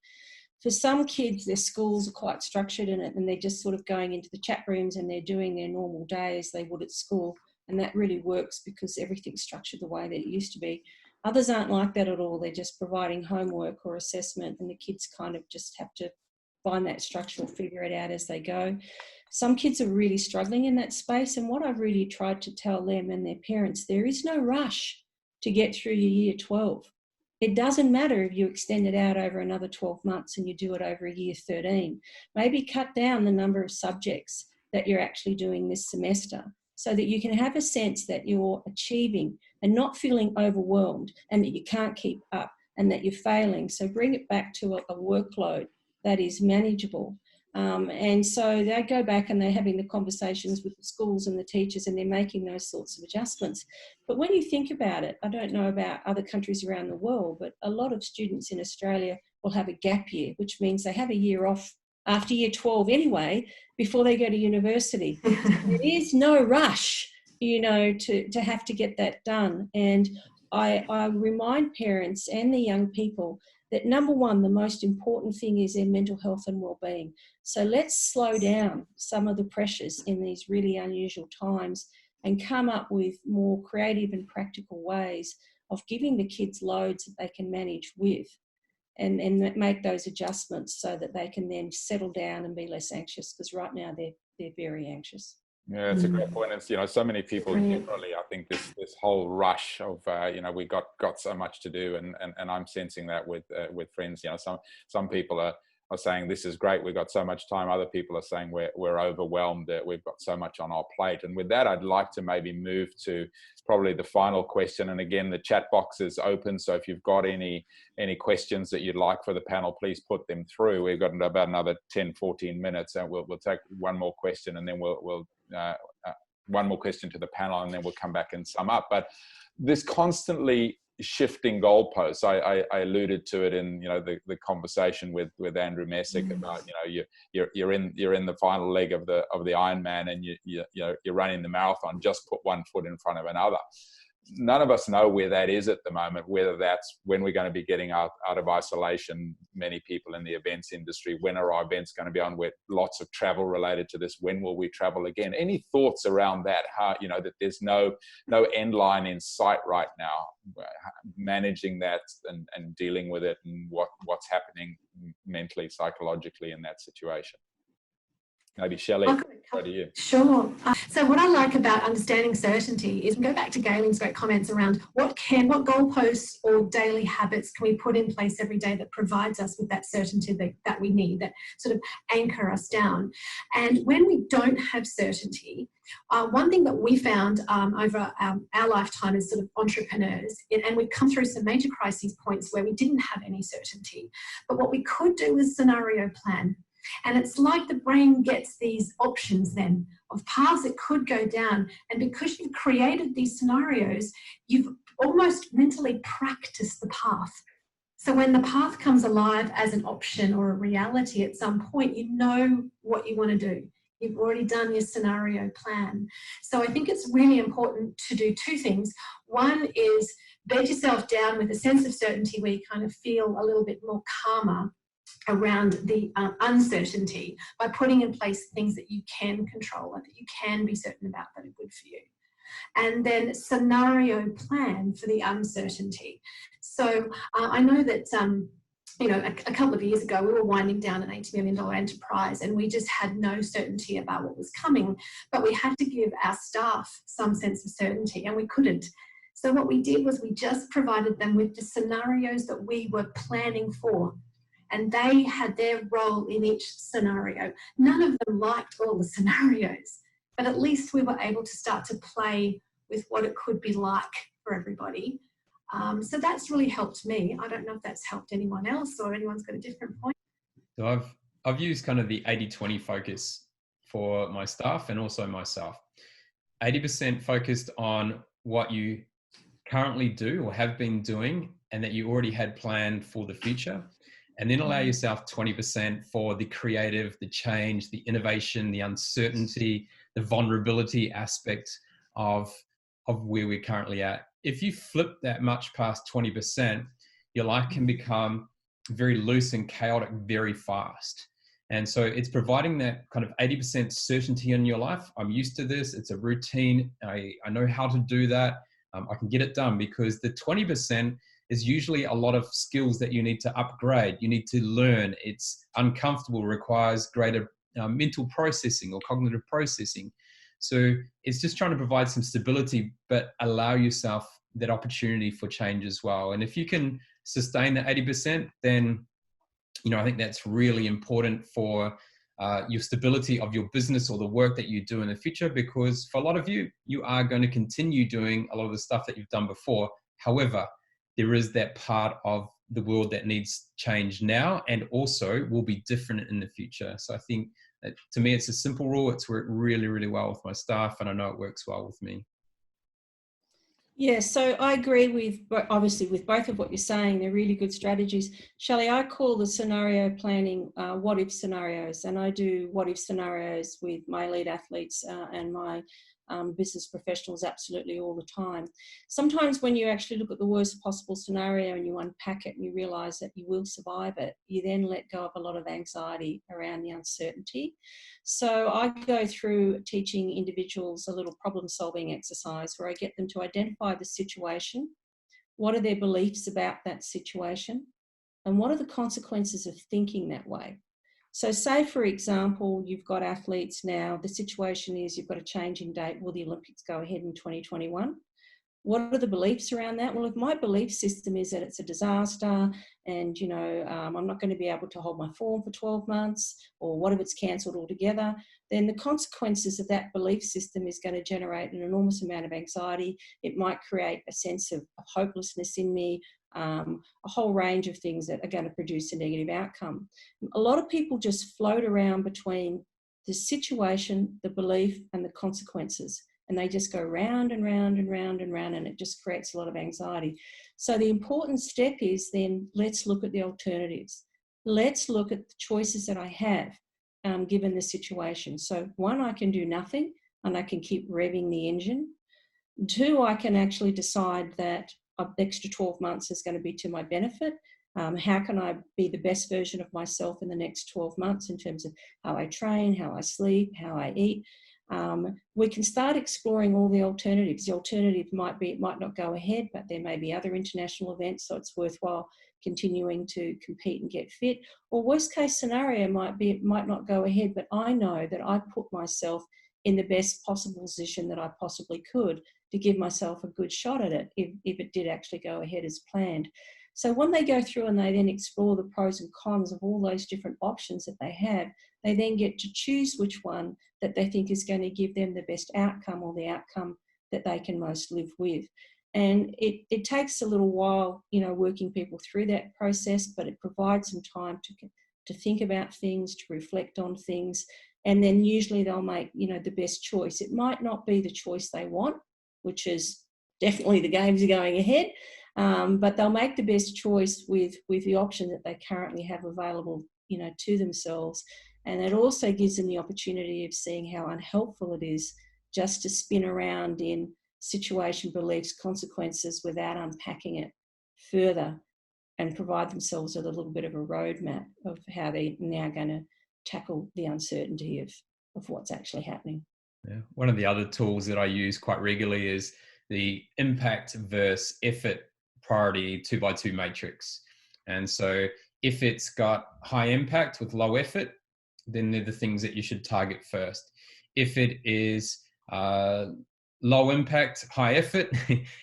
For some kids, their schools are quite structured in it, and they're just sort of going into the chat rooms and they're doing their normal day as they would at school. And that really works because everything's structured the way that it used to be. Others aren't like that at all. They're just providing homework or assessment, and the kids kind of just have to find that structure or figure it out as they go. Some kids are really struggling in that space. And what I've really tried to tell them and their parents, there is no rush to get through your year 12. It doesn't matter if you extend it out over another 12 months and you do it over a year 13. Maybe cut down the number of subjects that you're actually doing this semester so that you can have a sense that you're achieving and not feeling overwhelmed and that you can't keep up and that you're failing. So bring it back to a workload that is manageable. And so they go back and they're having the conversations with the schools and the teachers, and they're making those sorts of adjustments. But when you think about it, I don't know about other countries around the world, but a lot of students in Australia will have a gap year, which means they have a year off after year 12 anyway, before they go to university. So there is no rush, you know, to have to get that done. And I remind parents and the young people that number one, the most important thing is their mental health and well-being. So let's slow down some of the pressures in these really unusual times and come up with more creative and practical ways of giving the kids loads that they can manage with, and make those adjustments so that they can then settle down and be less anxious, because right now they're very anxious. Yeah, it's a great point. It's, you know, so many people generally, I think this whole rush of, you know, we got so much to do, and I'm sensing that with friends. You know, some people are saying this is great, we've got so much time. Other people are saying we're overwhelmed, that we've got so much on our plate. And with that, I'd like to maybe move to probably the final question. And again, the chat box is open, so if you've got any questions that you'd like for the panel, please put them through. We've got about another 10-14 minutes, and we'll take one more question, and then we'll one more question to the panel, and then we'll come back and sum up. But this constantly shifting goalposts, I alluded to it in, you know, the conversation with Andrew Messick about, you know, you're in the final leg of the Ironman, and you're running the marathon. Just put one foot in front of another. None of us know where that is at the moment, whether that's when we're going to be getting out of isolation. Many people in the events industry, when are our events going to be on? With lots of travel related to this, when will we travel again? Any thoughts around that? How, you know, that there's no end line in sight right now, managing that and dealing with it, and what's happening mentally, psychologically in that situation? Maybe Shelley, I've got over to you. Sure. So what I like about understanding certainty is we go back to Gaylene's great comments around what goalposts or daily habits can we put in place every day that provides us with that certainty that we need, that sort of anchor us down. And when we don't have certainty, one thing that we found over our lifetime as sort of entrepreneurs, and we've come through some major crises points where we didn't have any certainty, but what we could do was scenario plan. And it's like the brain gets these options then of paths it could go down. And because you've created these scenarios, you've almost mentally practiced the path. So when the path comes alive as an option or a reality at some point, you know what you want to do. You've already done your scenario plan. So I think it's really important to do two things. One is bed yourself down with a sense of certainty where you kind of feel a little bit more calmer around the uncertainty by putting in place things that you can control and that you can be certain about that are good for you. And then scenario plan for the uncertainty. So I know that a couple of years ago we were winding down an $80 million enterprise and we just had no certainty about what was coming, but we had to give our staff some sense of certainty and we couldn't. So what we did was we just provided them with the scenarios that we were planning for. And they had their role in each scenario. None of them liked all the scenarios, but at least we were able to start to play with what it could be like for everybody. So that's really helped me. I don't know if that's helped anyone else or anyone's got a different point. So I've used kind of the 80-20 focus for my staff and also myself. 80% focused on what you currently do or have been doing and that you already had planned for the future. And then allow yourself 20% for the creative, the change, the innovation, the uncertainty, the vulnerability aspect of where we're currently at. If you flip that much past 20%, your life can become very loose and chaotic very fast. And so it's providing that kind of 80% certainty in your life. I'm used to this. It's a routine. I know how to do that. I can get it done, because the 20% is usually a lot of skills that you need to upgrade. You need to learn. It's uncomfortable, requires greater mental processing or cognitive processing. So it's just trying to provide some stability, but allow yourself that opportunity for change as well. And if you can sustain the 80%, then, I think that's really important for your stability of your business or the work that you do in the future, because for a lot of you, you are going to continue doing a lot of the stuff that you've done before. However, there is that part of the world that needs change now and also will be different in the future. So I think that, to me, it's a simple rule. It's worked really, really well with my staff, and I know it works well with me. Yeah, so I agree with, obviously, with both of what you're saying. They're really good strategies. Shelley, I call the scenario planning what-if scenarios, and I do what-if scenarios with my elite athletes and my business professionals absolutely all the time. Sometimes when you actually look at the worst possible scenario and you unpack it and you realise that you will survive it, you then let go of a lot of anxiety around the uncertainty. So I go through teaching individuals a little problem-solving exercise where I get them to identify the situation, what are their beliefs about that situation, and what are the consequences of thinking that way. So say, for example, you've got athletes now, the situation is you've got a changing date. Will the Olympics go ahead in 2021? What are the beliefs around that? Well, if my belief system is that it's a disaster and, I'm not going to be able to hold my form for 12 months, or what if it's cancelled altogether, then the consequences of that belief system is going to generate an enormous amount of anxiety. It might create a sense of hopelessness in me, a whole range of things that are going to produce a negative outcome. A lot of people just float around between the situation, the belief, and the consequences. And they just go round and round and round and round, and it just creates a lot of anxiety. So the important step is then, let's look at the alternatives. Let's look at the choices that I have given the situation. So one, I can do nothing and I can keep revving the engine. Two, I can actually decide that an extra 12 months is going to be to my benefit. How can I be the best version of myself in the next 12 months in terms of how I train, how I sleep, how I eat? We can start exploring all the alternatives. The alternative might be, it might not go ahead, but there may be other international events, so it's worthwhile continuing to compete and get fit. Or worst case scenario might be, it might not go ahead, but I know that I put myself in the best possible position that I possibly could to give myself a good shot at it if it did actually go ahead as planned. So when they go through and they then explore the pros and cons of all those different options that they have, they then get to choose which one that they think is going to give them the best outcome, or the outcome that they can most live with. And it takes a little while, you know, working people through that process, but it provides some time to think about things, to reflect on things, and then usually they'll make, you know, the best choice. It might not be the choice they want, which is definitely the games are going ahead, but they'll make the best choice with the option that they currently have available, you know, to themselves. And it also gives them the opportunity of seeing how unhelpful it is just to spin around in situation, beliefs, consequences without unpacking it further, and provide themselves with a little bit of a roadmap of how they're now going to tackle the uncertainty of what's actually happening. Yeah. One of the other tools that I use quite regularly is the impact versus effort priority 2x2 matrix. And so if it's got high impact with low effort, then they're the things that you should target first. If it is low impact, high effort,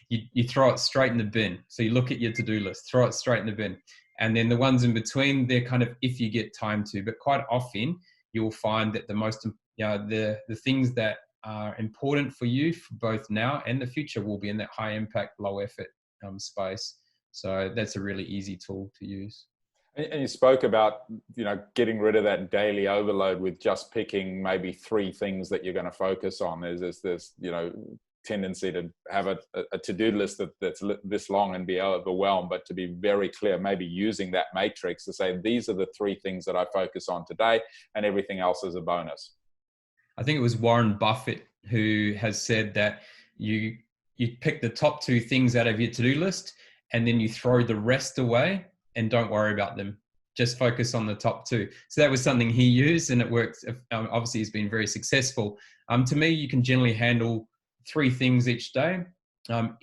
you throw it straight in the bin. So you look at your to-do list, throw it straight in the bin. And then the ones in between, they're kind of if you get time to. But quite often, you'll find that the things that are important for you for both now and the future will be in that high impact, low effort space. So that's a really easy tool to use. And you spoke about, you know, getting rid of that daily overload with just picking maybe 3 things that you're going to focus on. There's this, you know, tendency to have a to-do list that's this long and be overwhelmed, but to be very clear, maybe using that matrix to say, these are the 3 things that I focus on today, and everything else is a bonus. I think it was Warren Buffett who has said that you pick the top 2 things out of your to-do list, and then you throw the rest away and don't worry about them. Just focus on the top 2. So that was something he used, and it works. Obviously, he's been very successful. To me, you can generally handle 3 things each day.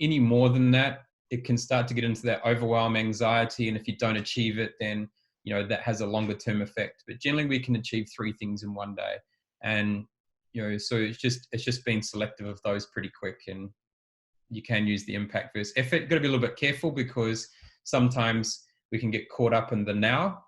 Any more than that, it can start to get into that overwhelm, anxiety, and if you don't achieve it, then, you know, that has a longer term effect. But generally, we can achieve 3 things in one day, and, you know, so it's just being selective of those pretty quick, and you can use the impact versus effort. Got to be a little bit careful, because sometimes we can get caught up in the now.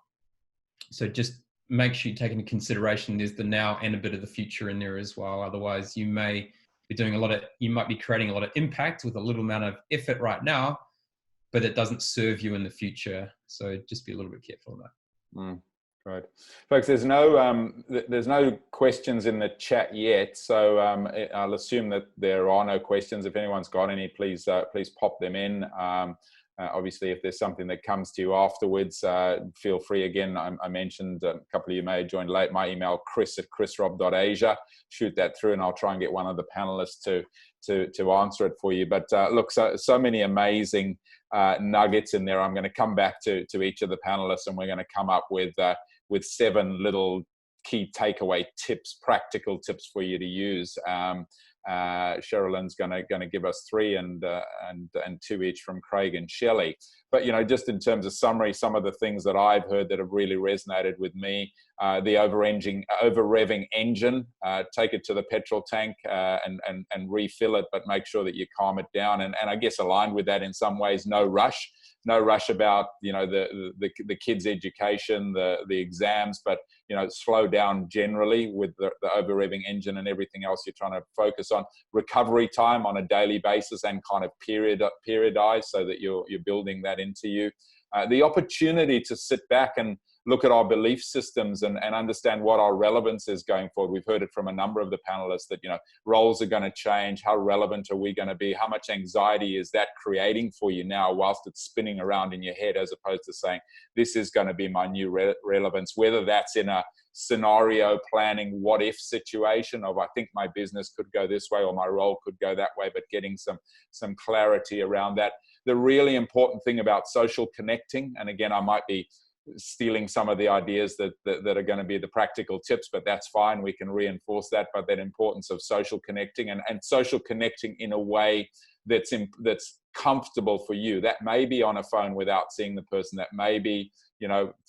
So just make sure you take into consideration there's the now and a bit of the future in there as well. Otherwise, you might be creating a lot of impact with a little amount of effort right now, but it doesn't serve you in the future. So just be a little bit careful of that. Right, folks. There's no questions in the chat yet, so I'll assume that there are no questions. If anyone's got any, please pop them in. Obviously, if there's something that comes to you afterwards, feel free. Again, I mentioned a couple of you may have joined late. My email, chris@chrisrobb.asia. Shoot that through, and I'll try and get one of the panelists to answer it for you. But look, so many amazing nuggets in there. I'm going to come back to each of the panelists, and we're going to come up with 7 little key takeaway tips, practical tips for you to use. Sherilyn's going to give us 3 and 2 each from Craig and Shelley. But, you know, just in terms of summary, some of the things that I've heard that have really resonated with me: the over-revving engine. Take it to the petrol tank and refill it, but make sure that you calm it down. And I guess aligned with that in some ways, no rush about, you know, the kids' education, the exams, but, you know, slow down generally with the over-revving engine and everything else you're trying to focus on. Recovery time on a daily basis, and kind of periodize, so that you're building that into you. The opportunity to sit back and look at our belief systems and understand what our relevance is going forward. We've heard it from a number of the panelists that, you know, roles are going to change. How relevant are we going to be? How much anxiety is that creating for you now whilst it's spinning around in your head, as opposed to saying, this is going to be my new relevance, whether that's in a scenario planning, what if situation of, I think my business could go this way or my role could go that way, but getting some clarity around that. The really important thing about social connecting, and again, I might be stealing some of the ideas that are going to be the practical tips, but that's fine. We can reinforce that, but that importance of social connecting and social connecting in a way that's comfortable for you. That may be on a phone without seeing the person. That may be,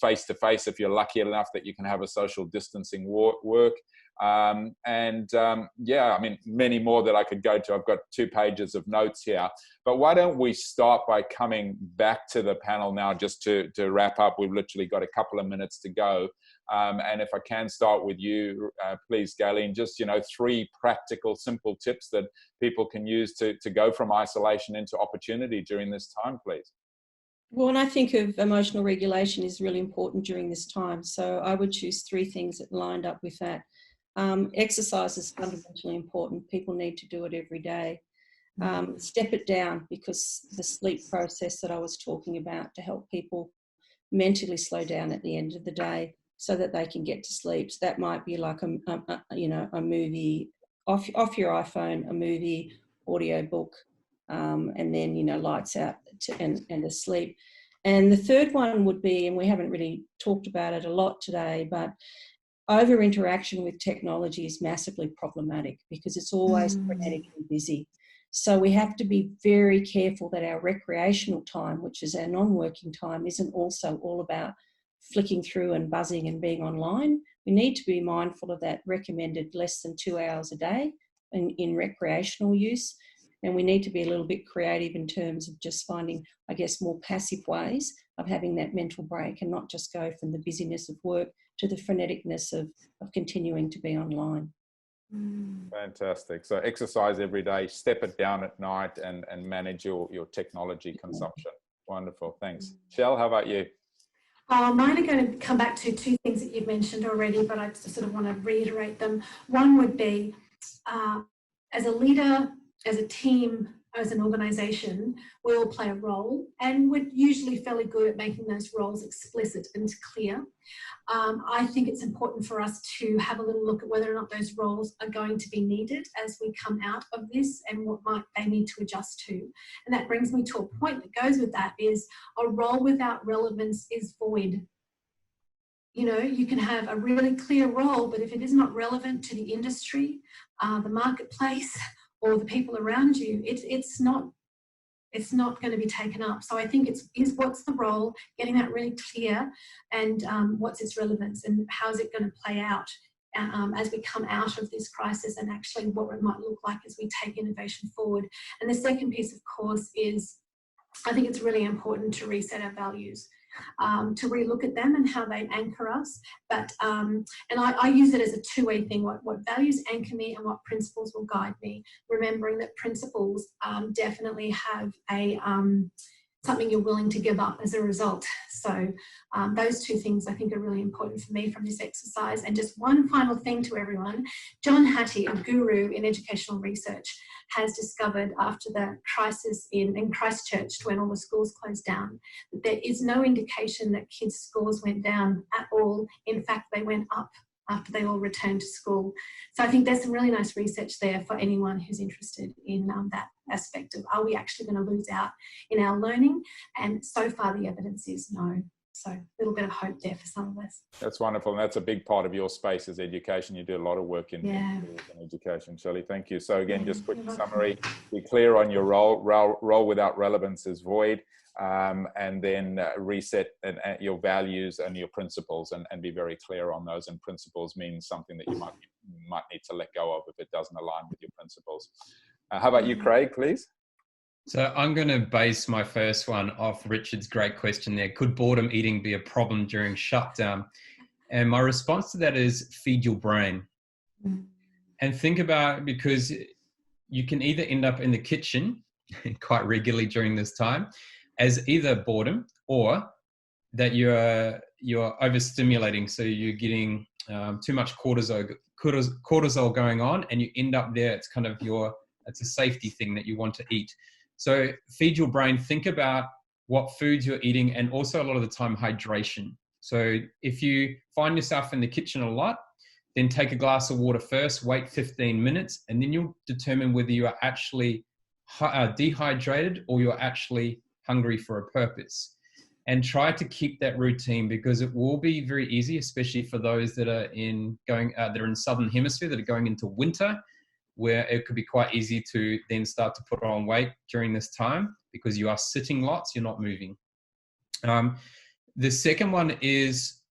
face to face if you're lucky enough that you can have a social distancing work. Yeah, I mean, many more that I could go to. I've got 2 pages of notes here, but why don't we start by coming back to the panel now, just to wrap up. We've literally got a couple of minutes to go. And if I can start with you, please, Gayelene, just, 3 practical, simple tips that people can use to go from isolation into opportunity during this time, please. Well, when I think of emotional regulation is really important during this time. So I would choose 3 things that lined up with that. Exercise is fundamentally important. People need to do it every day. Step it down, because the sleep process that I was talking about to help people mentally slow down at the end of the day so that they can get to sleep. So that might be like a movie off your iPhone, a movie, audio book, and then, lights out and asleep. And the third one would be, and we haven't really talked about it a lot today, but over interaction with technology is massively problematic because it's always frenetic and busy. So we have to be very careful that our recreational time, which is our non-working time, isn't also all about flicking through and buzzing and being online. We need to be mindful of that recommended less than 2 hours a day in recreational use. And we need to be a little bit creative in terms of just finding, I guess, more passive ways of having that mental break and not just go from the busyness of work to the freneticness of continuing to be online. Fantastic. So exercise every day, step it down at night, and manage your technology consumption. Wonderful. Thanks. Shell, how about you? Mine are going to come back to 2 things that you've mentioned already, but I just sort of want to reiterate them. One would be, as a leader, as a team, as an organisation, we all play a role, and we're usually fairly good at making those roles explicit and clear. I think it's important for us to have a little look at whether or not those roles are going to be needed as we come out of this, and what might they need to adjust to. And that brings me to a point that goes with that, is a role without relevance is void. You can have a really clear role, but if it is not relevant to the industry, the marketplace, or the people around you, it's not going to be taken up. So I think is what's the role, getting that really clear, and what's its relevance, and how's it going to play out as we come out of this crisis, and actually what it might look like as we take innovation forward. And the second piece, of course, is I think it's really important to reset our values. To relook at them and how they anchor us. But and I use it as a 2-way thing, what values anchor me and what principles will guide me, remembering that principles definitely have a something you're willing to give up as a result. So those 2 things I think are really important for me from this exercise. And just one final thing to everyone, John Hattie, a guru in educational research, has discovered after the crisis in Christchurch, when all the schools closed down, that there is no indication that kids' scores went down at all. In fact, they went up after they all returned to school. So I think there's some really nice research there for anyone who's interested in that aspect of, are we actually going to lose out in our learning? And so far the evidence is no. So a little bit of hope there for some of us. That's wonderful. And that's a big part of your space is education. You do a lot of work in education, Shelley. Thank you. So again, just quick summary, be clear on your role without relevance is void. And then reset your values and your principles, and be very clear on those. And principles means something that you might need to let go of if it doesn't align with your principles. How about you, Craig, please? So I'm going to base my first one off Richard's great question there. Could boredom eating be a problem during shutdown? And my response to that is feed your brain. And think about, because you can either end up in the kitchen quite regularly during this time as either boredom, or that you're overstimulating. So you're getting too much cortisol going on, and you end up there. It's kind of it's a safety thing that you want to eat. So feed your brain, think about what foods you're eating, and also a lot of the time hydration. So if you find yourself in the kitchen a lot, then take a glass of water first, wait 15 minutes, and then you'll determine whether you are actually dehydrated or you're actually hungry for a purpose. and try to keep that routine, because it will be very easy, especially for those that are in Southern Hemisphere, that are going into winter, where it could be quite easy to then start to put on weight during this time because you are sitting lots, you're not moving. The second one is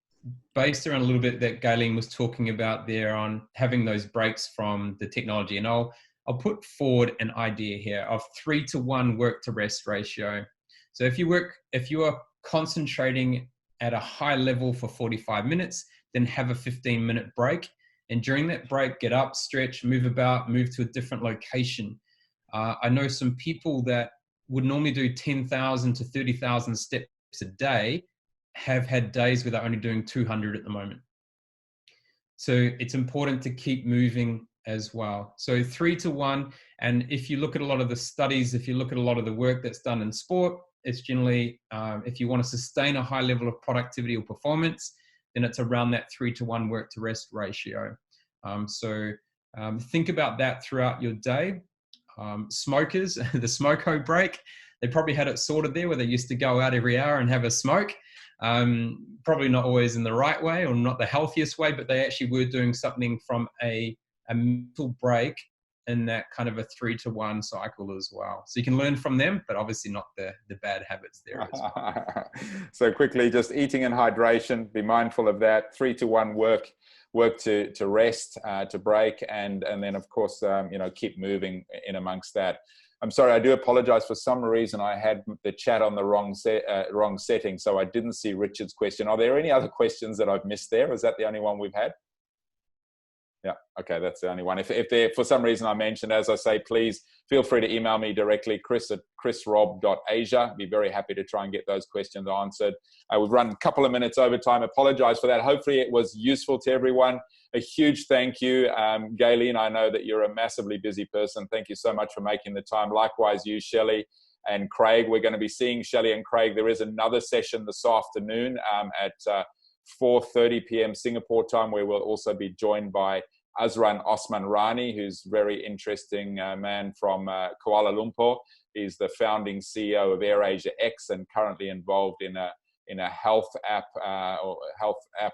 based around a little bit that Gayelene was talking about there on having those breaks from the technology. And I'll put forward an idea here of 3-to-1 work to rest ratio. So if you are concentrating at a high level for 45 minutes, then have a 15-minute break. And during that break, get up, stretch, move about, move to a different location. I know some people that would normally do 10,000 to 30,000 steps a day have had days where they're only doing 200 at the moment. So it's important to keep moving as well. So 3-to-1. And if you look at a lot of the studies, if you look at a lot of the work that's done in sport, it's generally, if you want to sustain a high level of productivity or performance, then it's around that 3-to-1 work to rest ratio. Think about that throughout your day. Smokers, the smoko break, they probably had it sorted there where they used to go out every hour and have a smoke. Probably not always in the right way or not the healthiest way, but they actually were doing something from a mental break in that kind of a 3-to-1 cycle as well. So you can learn from them, but obviously not the bad habits there as well. So quickly, just eating and hydration, be mindful of that. 3-to-1 work to rest, to break, and then of course, keep moving in amongst that. I'm sorry, I do apologize. For some reason, I had the chat on the wrong setting, so I didn't see Richard's question. Are there any other questions that I've missed there? Is that the only one we've had? Yeah, okay, that's the only one. If there, for some reason I mentioned, as I say, please feel free to email me directly, chris@chrisrobb.asia. Be very happy to try and get those questions answered. We've run a couple of minutes over time. Apologize for that. Hopefully it was useful to everyone. A huge thank you. Gayelene, I know that you're a massively busy person. Thank you so much for making the time. Likewise, you, Shelley and Craig. We're going to be seeing Shelley and Craig. There is another session this afternoon at 4:30 p.m. Singapore time, where we'll also be joined by Azran Osman Rani, who's a very interesting man from Kuala Lumpur. He's the founding CEO of AirAsia X and currently involved in a health app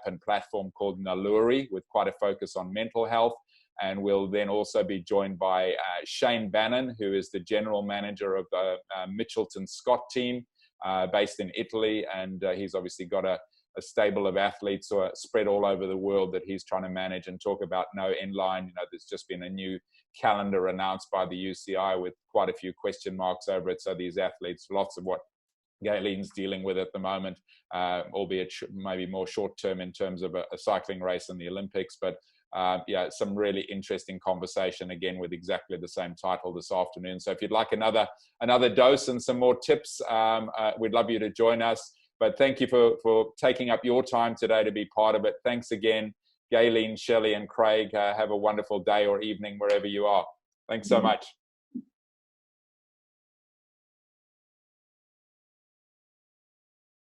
and platform called Naluri, with quite a focus on mental health. And we'll then also be joined by Shane Bannon, who is the general manager of the Mitchelton Scott team based in Italy. And he's obviously got a stable of athletes spread all over the world that he's trying to manage and talk about No End Line. There's just been a new calendar announced by the UCI with quite a few question marks over it. So these athletes, lots of what Gaylene's dealing with at the moment, albeit maybe more short term in terms of a cycling race in the Olympics. But some really interesting conversation, again, with exactly the same title this afternoon. So if you'd like another dose and some more tips, we'd love you to join us. But thank you for taking up your time today to be part of it. Thanks again, Gayelene, Shelley, and Craig. Have a wonderful day or evening wherever you are. Thanks so much.